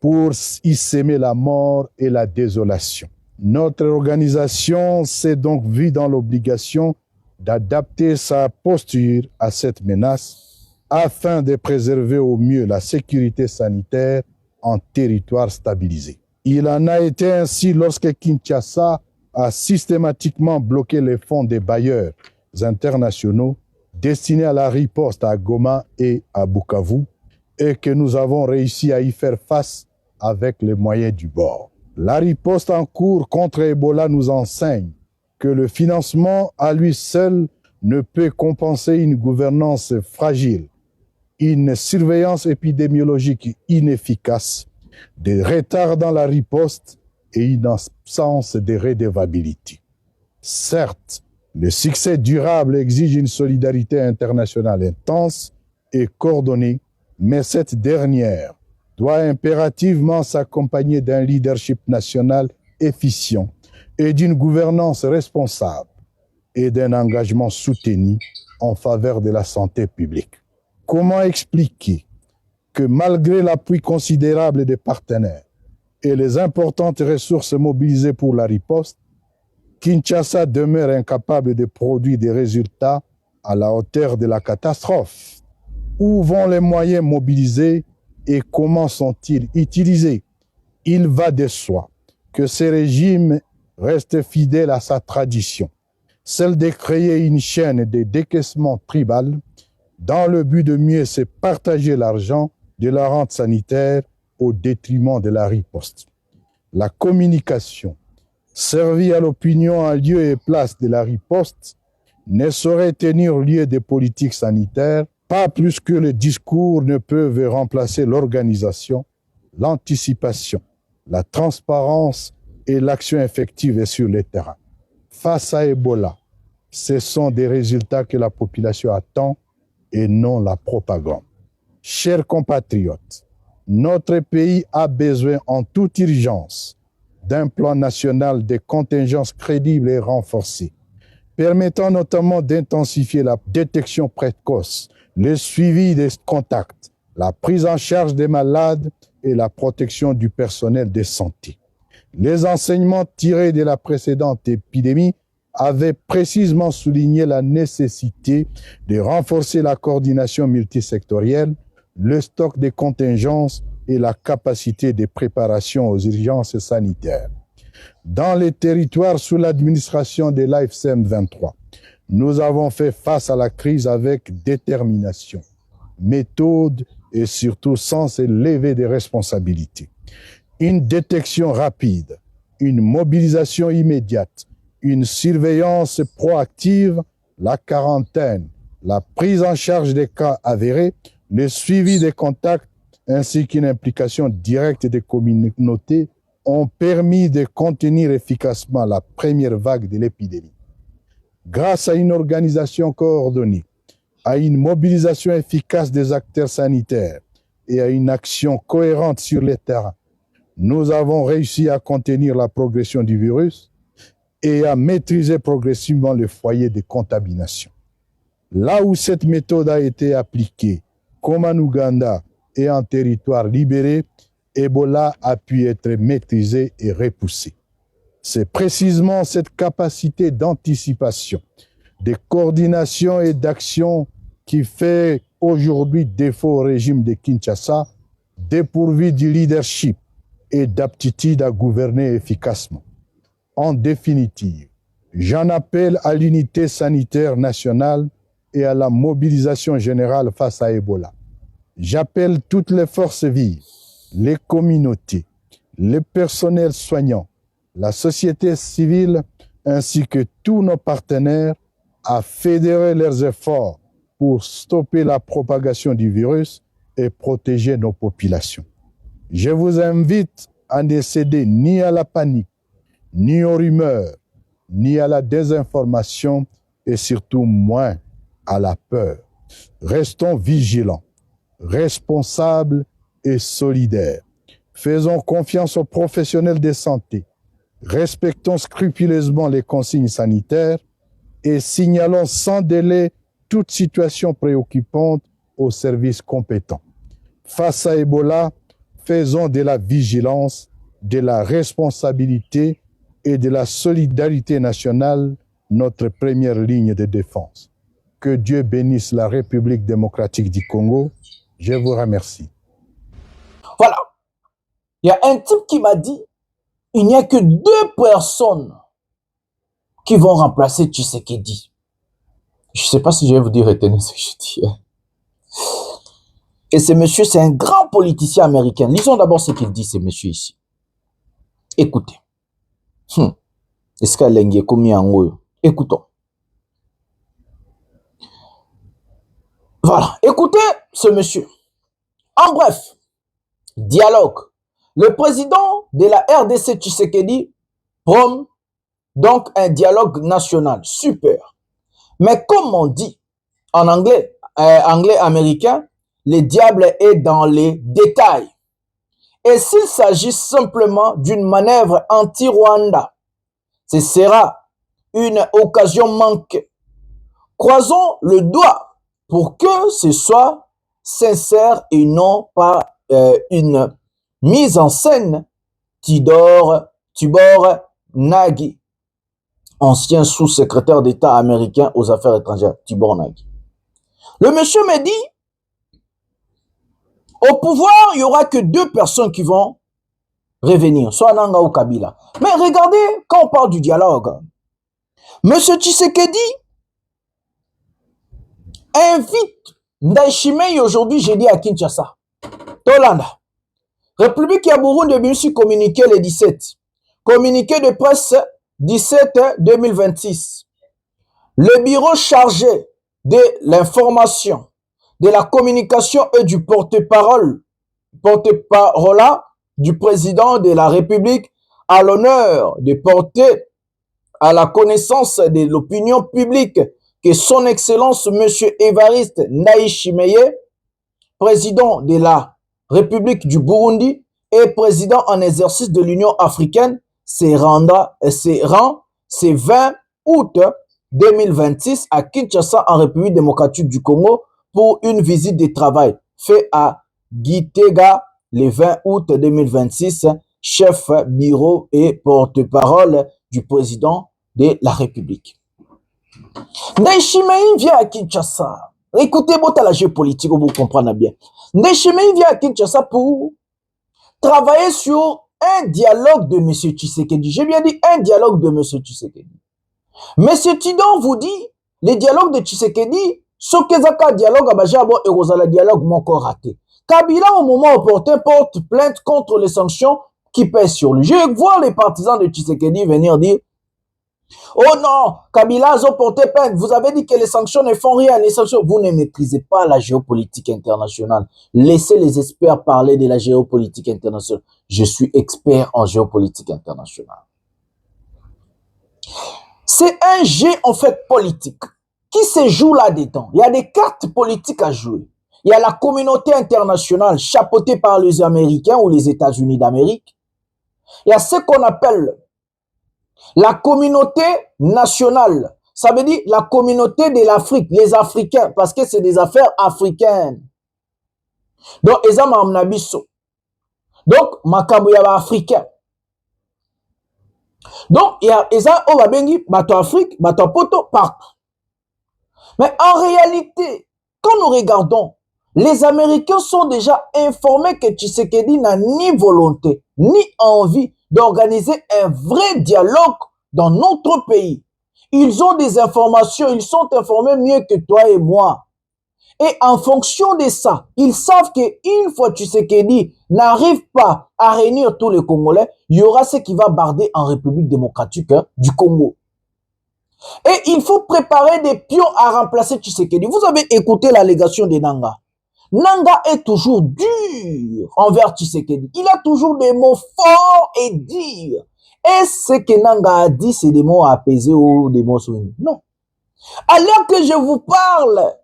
pour y semer la mort et la désolation. Notre organisation s'est donc vue dans l'obligation d'adapter sa posture à cette menace afin de préserver au mieux la sécurité sanitaire en territoire stabilisé. Il en a été ainsi lorsque Kinshasa a systématiquement bloqué les fonds des bailleurs internationaux destinés à la riposte à Goma et à Bukavu et que nous avons réussi à y faire face avec les moyens du bord. La riposte en cours contre Ebola nous enseigne que le financement à lui seul ne peut compenser une gouvernance fragile, une surveillance épidémiologique inefficace, des retards dans la riposte et une absence de redevabilité. Certes, le succès durable exige une solidarité internationale intense et coordonnée, mais cette dernière doit impérativement s'accompagner d'un leadership national efficient et d'une gouvernance responsable et d'un engagement soutenu en faveur de la santé publique. Comment expliquer que malgré l'appui considérable des partenaires et les importantes ressources mobilisées pour la riposte, Kinshasa demeure incapable de produire des résultats à la hauteur de la catastrophe? Où vont les moyens mobilisés et comment sont-ils utilisés? Il va de soi que ce régime reste fidèle à sa tradition, celle de créer une chaîne de décaissement tribal dans le but de mieux se partager l'argent de la rente sanitaire au détriment de la riposte. La communication servie à l'opinion en lieu et place de la riposte ne saurait tenir lieu de politique sanitaire, pas plus que les discours ne peuvent remplacer l'organisation, l'anticipation, la transparence et l'action effective sur le terrain. Face à Ebola, ce sont des résultats que la population attend et non la propagande. Chers compatriotes, notre pays a besoin en toute urgence d'un plan national de contingence crédible et renforcé, permettant notamment d'intensifier la détection précoce, le suivi des contacts, la prise en charge des malades et la protection du personnel de santé. Les enseignements tirés de la précédente épidémie avaient précisément souligné la nécessité de renforcer la coordination multisectorielle, le stock de contingences et la capacité de préparation aux urgences sanitaires. Dans les territoires sous l'administration de l'AFCM 23, nous avons fait face à la crise avec détermination, méthode et surtout sens élevé des responsabilités. Une détection rapide, une mobilisation immédiate, une surveillance proactive, la quarantaine, la prise en charge des cas avérés, le suivi des contacts ainsi qu'une implication directe des communautés ont permis de contenir efficacement la première vague de l'épidémie. Grâce à une organisation coordonnée, à une mobilisation efficace des acteurs sanitaires et à une action cohérente sur le terrain, nous avons réussi à contenir la progression du virus et à maîtriser progressivement le foyer de contamination. Là où cette méthode a été appliquée, comme en Ouganda et en territoire libéré, Ebola a pu être maîtrisé et repoussé. C'est précisément cette capacité d'anticipation, de coordination et d'action qui fait aujourd'hui défaut au régime de Kinshasa, dépourvu du leadership et d'aptitude à gouverner efficacement. En définitive, j'en appelle à l'unité sanitaire nationale et à la mobilisation générale face à Ebola. J'appelle toutes les forces vives, les communautés, les personnels soignants, la société civile ainsi que tous nos partenaires à fédérer leurs efforts pour stopper la propagation du virus et protéger nos populations. Je vous invite à ne céder ni à la panique, ni aux rumeurs, ni à la désinformation et surtout moins à la peur. Restons vigilants, responsables et solidaires. Faisons confiance aux professionnels de santé. Respectons scrupuleusement les consignes sanitaires et signalons sans délai toute situation préoccupante aux services compétents. Face à Ebola, faisons de la vigilance, de la responsabilité et de la solidarité nationale notre première ligne de défense. Que Dieu bénisse la République démocratique du Congo. Je vous remercie. Voilà. Il y a un type qui m'a dit, il n'y a que 2 personnes qui vont remplacer Tshisekedi. Je ne sais pas si je vais vous dire, retenez ce que je dis. Et ce monsieur, c'est un grand politicien américain. Lisons d'abord ce qu'il dit, ce monsieur ici. Écoutez. Est-ce qu'elle est combien en haut? Écoutons. Voilà, écoutez ce monsieur. En bref, dialogue. Le président de la RDC Tshisekedi prône donc un dialogue national. Super. Mais comme on dit en anglais, américain, le diable est dans les détails. Et s'il s'agit simplement d'une manœuvre anti-Rwanda, ce sera une occasion manquée. Croisons le doigt pour que ce soit sincère et non pas une mise en scène. Tibor Nagy, ancien sous-secrétaire d'État américain aux affaires étrangères, Tibor Nagy. Le monsieur me dit, au pouvoir, il n'y aura que 2 personnes qui vont revenir, soit Nanga ou Kabila. Mais regardez, quand on parle du dialogue, monsieur Tshisekedi invite Ndayishimiye aujourd'hui, j'ai dit à Kinshasa, Tolanda, République ya Burundi est bien communiqué le 17. Communiqué de presse 17-2026. Le bureau chargé de l'information, de la communication et du porte-parole du président de la République a l'honneur de porter à la connaissance de l'opinion publique que son Excellence M. Évariste Ndayishimiye, président de la République du Burundi et président en exercice de l'Union africaine, se rend ce 20 août 2026 à Kinshasa en République démocratique du Congo pour une visite de travail fait à Gitega le 20 août 2026, chef bureau et porte-parole du président de la République. Ndayishimiye vient à Kinshasa. Écoutez, bon, la géopolitique, vous comprenez bien. Ndayishimiye vient à Kinshasa pour travailler sur un dialogue de M. Tshisekedi. J'ai bien dit un dialogue de M. Tshisekedi. M. Tidon vous dit, le dialogue de Tshisekedi, ce que Zaka dialogue, et Rosala dialogue, mon corps raté. Kabila, au moment opportun, porte plainte contre les sanctions qui pèsent sur lui. Je vois les partisans de Tshisekedi venir dire, oh non, Kabila a porté plainte. Vous avez dit que les sanctions ne font rien. Les sanctions, vous ne maîtrisez pas la géopolitique internationale. Laissez les experts parler de la géopolitique internationale. Je suis expert en géopolitique internationale. C'est un jeu en fait politique qui se joue là-dedans. Il y a des cartes politiques à jouer. Il y a la communauté internationale chapeautée par les Américains ou les États-Unis d'Amérique. Il y a ce qu'on appelle la communauté nationale. Ça veut dire la communauté de l'Afrique, les Africains, parce que c'est des affaires africaines. Donc, ils ont Mamnabiso. Donc, Makambu yaba africain. Donc, il y a Eza Obabengi, Bato Afrique, Bato Poto, partout. Mais en réalité, quand nous regardons, les Américains sont déjà informés que Tshisekedi n'a ni volonté, ni envie d'organiser un vrai dialogue dans notre pays. Ils ont des informations, ils sont informés mieux que toi et moi. Et en fonction de ça, ils savent qu'une fois Tshisekedi n'arrive pas à réunir tous les Congolais, il y aura ce qui va barder en République démocratique du Congo. Et il faut préparer des pions à remplacer Tshisekedi. Vous avez écouté l'allégation de Nanga. Nanga est toujours dur envers Tshisekedi. Il a toujours des mots forts et durs. Et ce que Nanga a dit, c'est des mots apaisés ou des mots soignés. Non. Alors que je vous parle,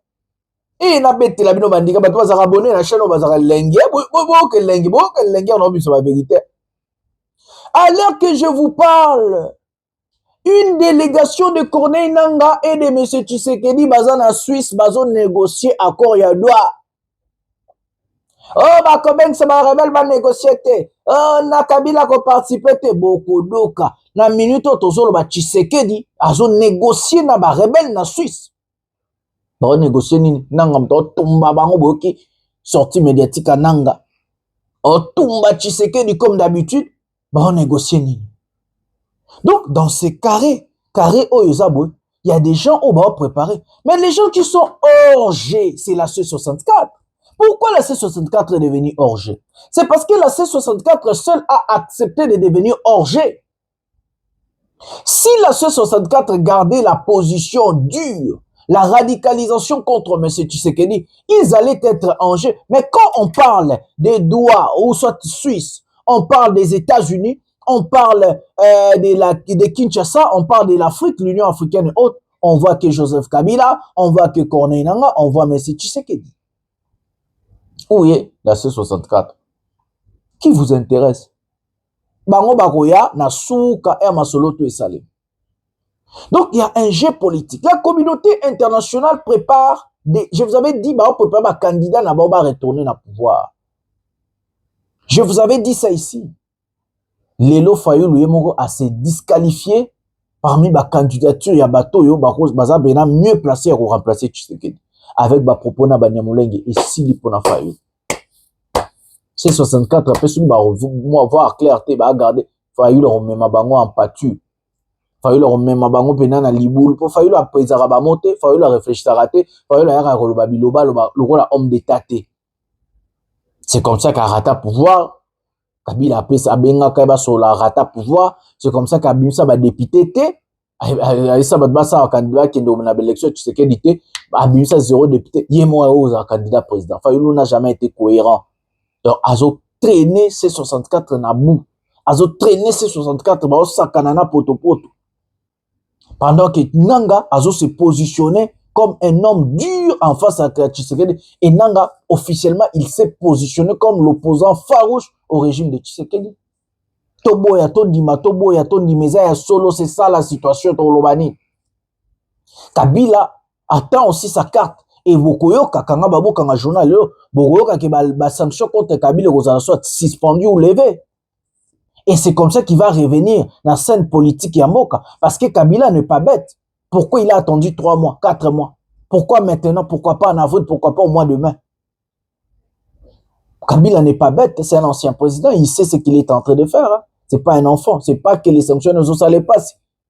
et la bête la bino bandika, bah toi ça abonné la chaîne, bah ça lengue, on a vu sur la vérité. Alors que je vous parle, une délégation de Corneille Nanga et de M. Tshisekedi bazan à Suisse, bazan négocier accord Yadoua. Oh, bah, comment ça m'a rebelle, bah, négocier, oh, na Kabila ko participer, beaucoup d'oka. Na minute, tozolo, bah, Tshisekedi, azo négocier na ba rebelle na Suisse. Bah, négocier nini, nanga mto, tumba bango boki, sortie médiatique à Nanga. Oh, tumba Tshisekedi comme d'habitude, bah, négocier nini. Donc, dans ces carrés Oyozabwe, il y a des gens au bas préparés. Mais les gens qui sont hors G, c'est la C64. Pourquoi la C64 est devenue hors G? C'est parce que la C64 seule a accepté de devenir hors G. Si la C64 gardait la position dure la radicalisation contre M. Tshisekedi, ils allaient être en jeu. Mais quand on parle des droits, ou soit Suisse, on parle des États-Unis, on parle de Kinshasa, on parle de l'Afrique, l'Union africaine et autres, on voit que Joseph Kabila, on voit que Corneille Nangaa, on voit M. Tshisekedi. Où est la C64? Qui vous intéresse? Bango Bakoya, Nasuka et Masoloto et Salem. Donc, il y a un jeu politique. La communauté internationale prépare je vous avais dit, on prépare un candidat à retourner dans le pouvoir. Je vous avais dit ça ici. Lelo Fayulu Yemoko a se disqualifié parmi les candidatures. Il y a Bato Yo Bakos Baza Bena mieux placé pour remplacer Tshisekedi. Avec ba propos na Banyamulenge et Sili Pona Fayulu. C'est 64 après ce moi voir clarté ba garder Fayulu on met ma bango en pâture. Fayulu on met ma bango pena na liboul pour Fayulu a pesara ba monter, Fayulu a réfléchir à rater, Fayulu a roloba biloba le homme d'état. C'est comme ça qu'a rata pouvoir. Kabila a sa benga kaiba sur la rata pouvoir. C'est comme ça qu'a ça va député té. Ça va basa candidat qui est dans l'élection tu sais qu'il était ça 0 député. Yemo a candidat président. Fayulu n'a jamais été cohérent. Donc azo traîner C64 na bout. Azo traîner C64 ba sakanana poto. Pendant que Nanga azo se positionner comme un homme dur en face à Tshisekedi. Et Nanga, officiellement, il s'est positionné comme l'opposant farouche au régime de Tshisekedi. Tobo ya tondima, Tobo ya tondimeza ya solo, c'est ça la situation Tolobani. Kabila attend aussi sa carte. Et Bokoyoka, kanga babo kanga journal, Bokoyoka ki ba sanction contre Kabila soit suspendu ou levé. Et c'est comme ça qu'il va revenir dans la scène politique Yamboka. Parce que Kabila n'est pas bête. Pourquoi il a attendu 3 mois, 4 mois? Pourquoi maintenant? Pourquoi pas en avril? Pourquoi pas au mois de mai? Kabila n'est pas bête, c'est un ancien président, il sait ce qu'il est en train de faire. Hein. C'est pas un enfant, c'est pas que les sanctions ne s'allaient pas.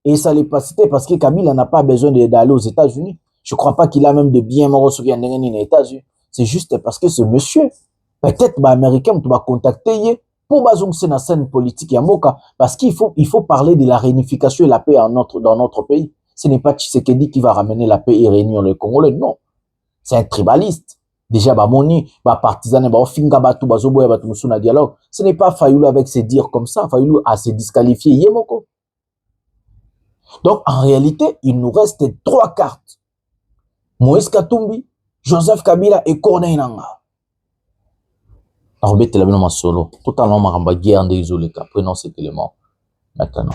Et ça l'est pas cité parce que Kabila n'a pas besoin d'aller aux États-Unis. Je crois pas qu'il a même de biens moraux sur les États-Unis. C'est juste parce que ce monsieur, peut-être américain, tu vas contacter pour baser la scène politique Yamoka parce qu'il faut parler de la réunification et la paix dans notre pays. Ce n'est pas Tshisekedi qui va ramener la paix et réunir le Congolais, non. C'est un tribaliste. Déjà, Moni, partisan, Finga Batu, Bazoboya Batu Musuna dialogue. Ce n'est pas Fayulu avec ses dires comme ça. Fayulu a se disqualifié Yemoko. Donc, en réalité, il nous reste 3 cartes. Moïse Katumbi, Joseph Kabila et Corneille Nangaa. Arobete la bino solo. Totalement maramba guerre de isolé. Prenons cet élément maintenant.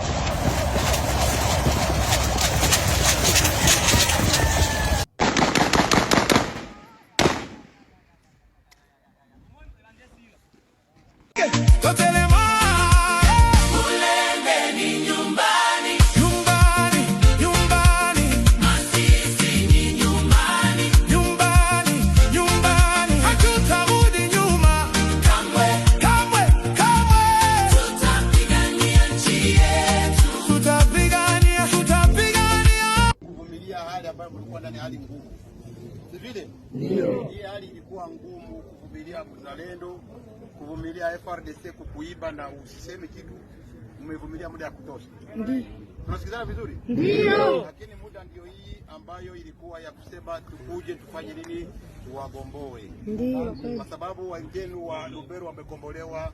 Hii hali ilikuwa ngumu kuvumilia uzalendo, kuvumilia FRDC kukuiba na usiseme kitu. Umevumilia muda ya kutosha. Ndio. Tunasikizana vizuri? Ndio. Lakini muda ndio hii ambayo ilikuwa ya kusema tukuje tufanye nini tuwagomboe. Ndio. Kwa sababu wengine wa Lubero wamekombolewa.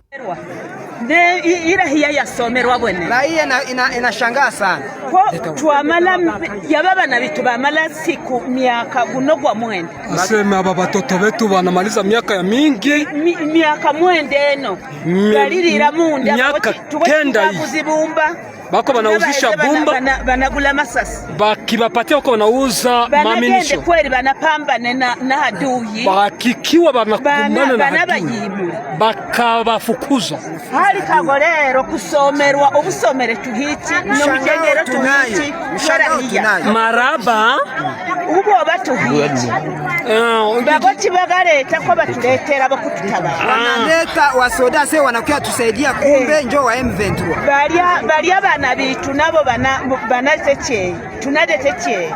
Ila hiya yasomerwa bwene. La hiya inashangaa sana. Ko twamala yababa na bitu bamala siku miaka gunogwa mwende. Asema baba batoto betu banamaliza miaka ya mingi. Miaka mwende eno. Galirira munda miaka kenda kuzibumba. Bako banauzisha bumba. Banagula masasi. Bakibapatia bako banauza maminisho. Banagende kweli banapambane na haduyi. Bakikiwa banakumbana na haduyi. Bakabafukuza. Hali kagorero kusomerwa obusomere tuhiki no mujengero tuhiki tunayo maraba ubo batuhiki bagoti bagaleta ko batuletera bakututabara wanaleta wasoda se wanakuya tusaidia kumbe njo wa M23 balia bana bitu nabo banateche tunadeteche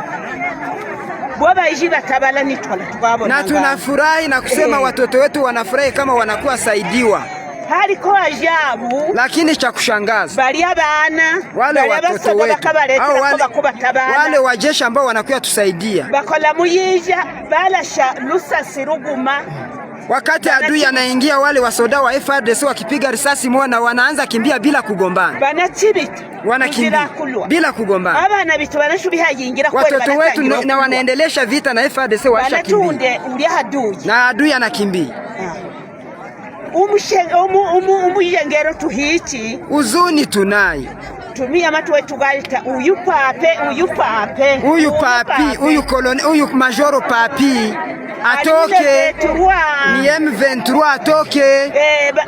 bwaba iji batabala nitwala twabona na tunafurahi na kusema watoto wetu wanafurahi kama wanakuwa saidiwa. haliko ajabu, lakini cha kushangaza bali abana wale watoto wetu wale wajeshi ambao wanakuja tusaidia bakola muyija balasha lusasi ruguma. Wakati adui anaingia, wale wasoda wa FARDC wakipiga risasi mwana wanaanza kimbia bila kugombana, banachibita wanakimbia bila kugombana. Abana bitu banashubiha yingira kweli, watoto wetu na wanaendelesha vita na FARDC washakimbia na adui anakimbia. Umuyengero tuhichi uzuni tunayo tumia matu wetu galita uyu papi uyu koloni uyu majoro papi atoke, ni M23 atoke,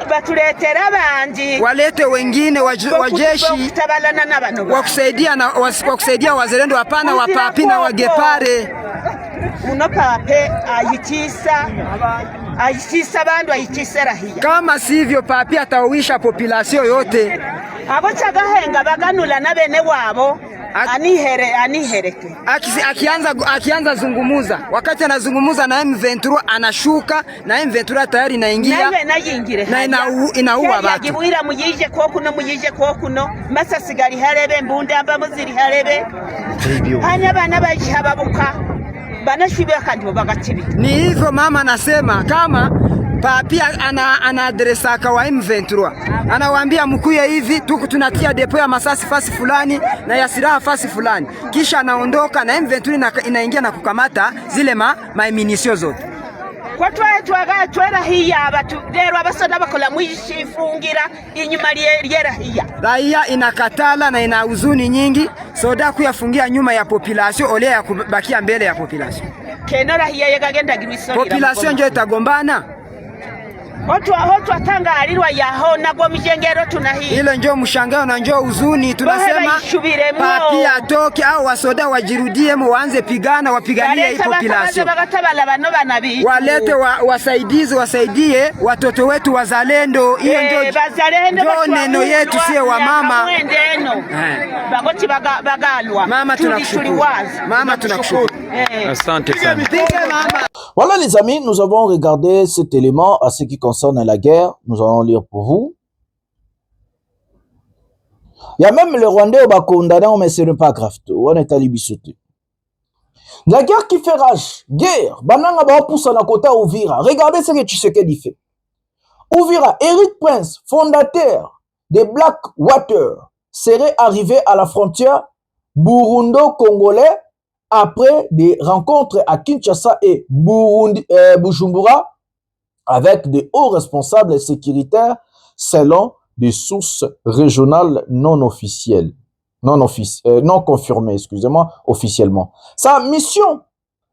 batuletera abandi walete wengine wajeshi wakusaidia wazalendo, hapana wapapi na wagepare. Uno pape ayitisa bandu ayitisa rahia. Kama sivyo papi atawisha population yote. Abo chagahenga baganula na bene wabo anihereke. Akianza zungumuza, wakati anazungumuza na M23 anashuka na M23 tayari inaingia na inaua watu. Yagibuira muyije kokuno masa sigari harebe mbunde amba muziri harebe. Hanya bana bajihababuka banashibia kandi bagatibi. Ni hivyo mama anasema kama papi anaadresa kwa M23 anawaambia mkuye hivi tunatia depo ya masasi fasi fulani na ya silaha fasi fulani, kisha anaondoka na M23 inaingia na kukamata zile munitions zote. Kwa twera hiya abatu rero abasoda bakola mwishifungira inyuma lyera hiya. Raia inakatala na ina huzuni nyingi, soda kuyafungia nyuma ya population ole ya kubakia mbele ya population. Kenora hiya yagagenda gimisonira. Population ndio itagombana. Hotu atangalirwa yaho nago mijengero tunahi. Ile njoo mshangao na njoo huzuni, tunasema papi atoke au wasoda wajirudie waanze pigana, wapiganie hii population. Walete wasaidizi wasaidie watoto wetu wazalendo. Hiyo ndio neno yetu sio wa mama. Bagoti bagalwa. Mama tunakushukuru. Mama tunakushukuru. Asante sana. Voilà les amis, nous avons regardé cet élément à ce qui concerne la guerre. Nous allons lire pour vous. Il y a même le Rwandais au Bakondana, mais ce n'est pas grave. On est à Libissoté. La guerre qui fait rage, guerre, bananga ba pousse na kota Uvira. Regardez ce que Tshisekedi fait. Uvira, Eric Prince, fondateur de Blackwater, serait arrivé à la frontière burundo-congolais après des rencontres à Kinshasa et Bujumbura avec de hauts responsables sécuritaires selon des sources régionales non confirmées, excusez-moi, officiellement. Sa mission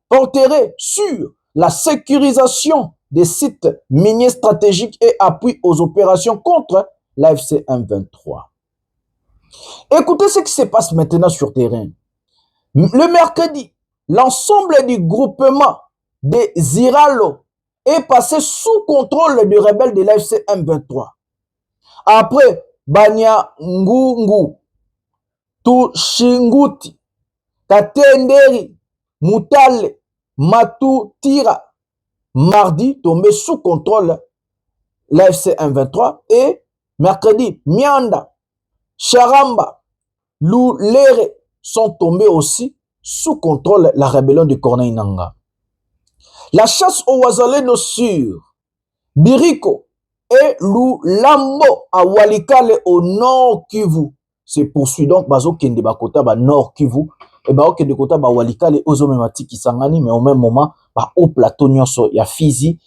porterait sur la sécurisation des sites miniers stratégiques et appui aux opérations contre l'AFC M23. Écoutez ce qui se passe maintenant sur terrain. Le mercredi, l'ensemble du groupement des Ziralo est passé sous contrôle des rebelles de l'AFC M23. Après Banya Ngungu, Tushinguti, Katenderi, Mutale, Matutira, mardi tombé sous contrôle l'AFC M23 et mercredi, Mianda, Charamba, Loulere sont tombés aussi sous contrôle la rébellion de Corneille Nangaa. La chasse au Wazalendo sur Biriko et Lulambo à Walikale au Nord Kivu se poursuit. Donc bazo kende bakota ba Nord Kivu et ba okende kota ba Walikale ozomemati kisangani, mais au même moment ba au plateau nyonso ya Fizi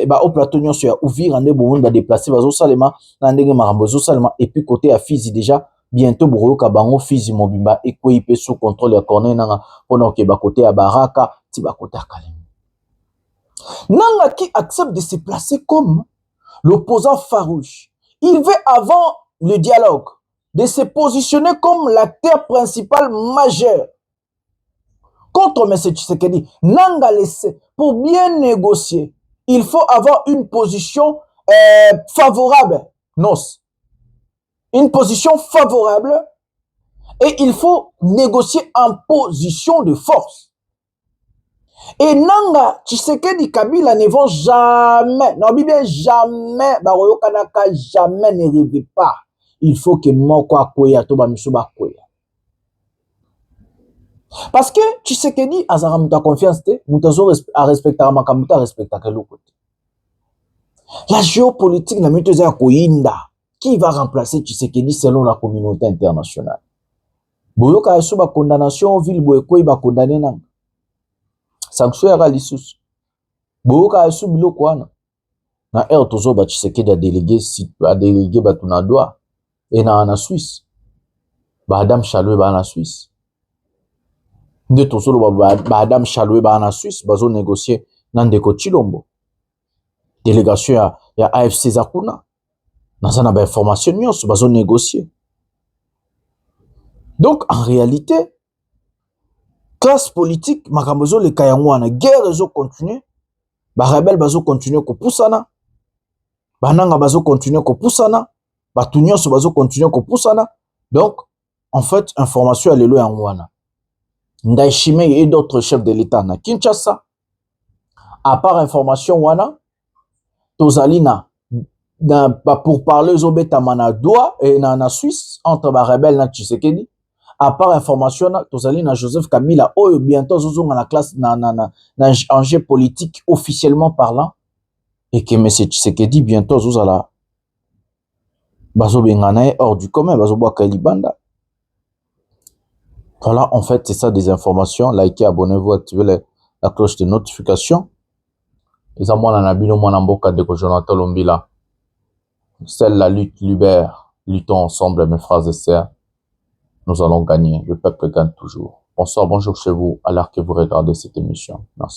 ba au plateau nyonso ya Uvira nde bo ba déplacer bazo salema na ndenge marambo zo salema, et puis côté ya Fizi déjà bientôt Buruyoka bango Fizi Mobimba ekweyipe sous contrôle ya Corneille Nangaa pendant que ba côté ya Baraka ti ba côté ya Kalemi. Nangaa qui accepte de se placer comme l'opposant farouche. Il veut avant le dialogue de se positionner comme l'acteur principal majeur contre M. Tshisekedi. Nangaa laissé pour bien négocier. Il faut avoir une position favorable. Non. Une position favorable et il faut négocier en position de force. Et Nanga, Tshisekedi, Kabila ne vont jamais, non, bien jamais, Baroyokanaka jamais ne rêve pas. Il faut que Moko Akoya, Toba Misuba Akoya. Parce que Tshisekedi, Azara Muta confiance, Mutazo a respecté Makamuta, respecte à quel côté. La géopolitique, la mutuelle Akoyinda, qui va remplacer Tshisekedi selon la communauté internationale. Boyoka Asuba condamnation, ville Boyekoi ba condamné Nanga. Sanction à l'issous. Boyoka Asuba Bilokwana. Na Tozo ba Tshisekedi a délégué Batunadoa et na Suisse. Ba Adam Chaloué ba na Suisse. Nde Tozo ba Adam Chaloué ba na Suisse, bazo négocier Nandeko Chilombo. Délégation ya AFC Zakuna. Nazana ba information nyos bazo négocier. Donc en réalité, classe politique makambozo le kayangwana guerre zo continuer, ba rebelle bazo continuer ko poussana. Bananga bazo continuer ko poussana, ba tunyos bazo continuer ko poussana. Donc en fait, information alelo yangwana. Ndaishime et d'autres chefs de l'État na Kinshasa. À part information wana, Tozalina pour parler aux obéta Manadoa et na Suisse entre ba rebelle na Tshisekedi. À part information Tozalina Joseph Kabila oh bientôt zozonga na classe na enjeu politique officiellement parlant et que M. Tshisekedi bientôt zozala bazo bengana hors du commun bazo boa Kalibanda. Voilà, en fait, c'est ça des informations. Likez, abonnez-vous, activez la cloche de notification. Les amours en abino mboka de Jonathan Lombila. Celle la lutte libère. Luttons ensemble, mes frères et sœurs. Nous allons gagner. Le peuple gagne toujours. Bonsoir, bonjour chez vous, à l'heure que vous regardez cette émission. Merci.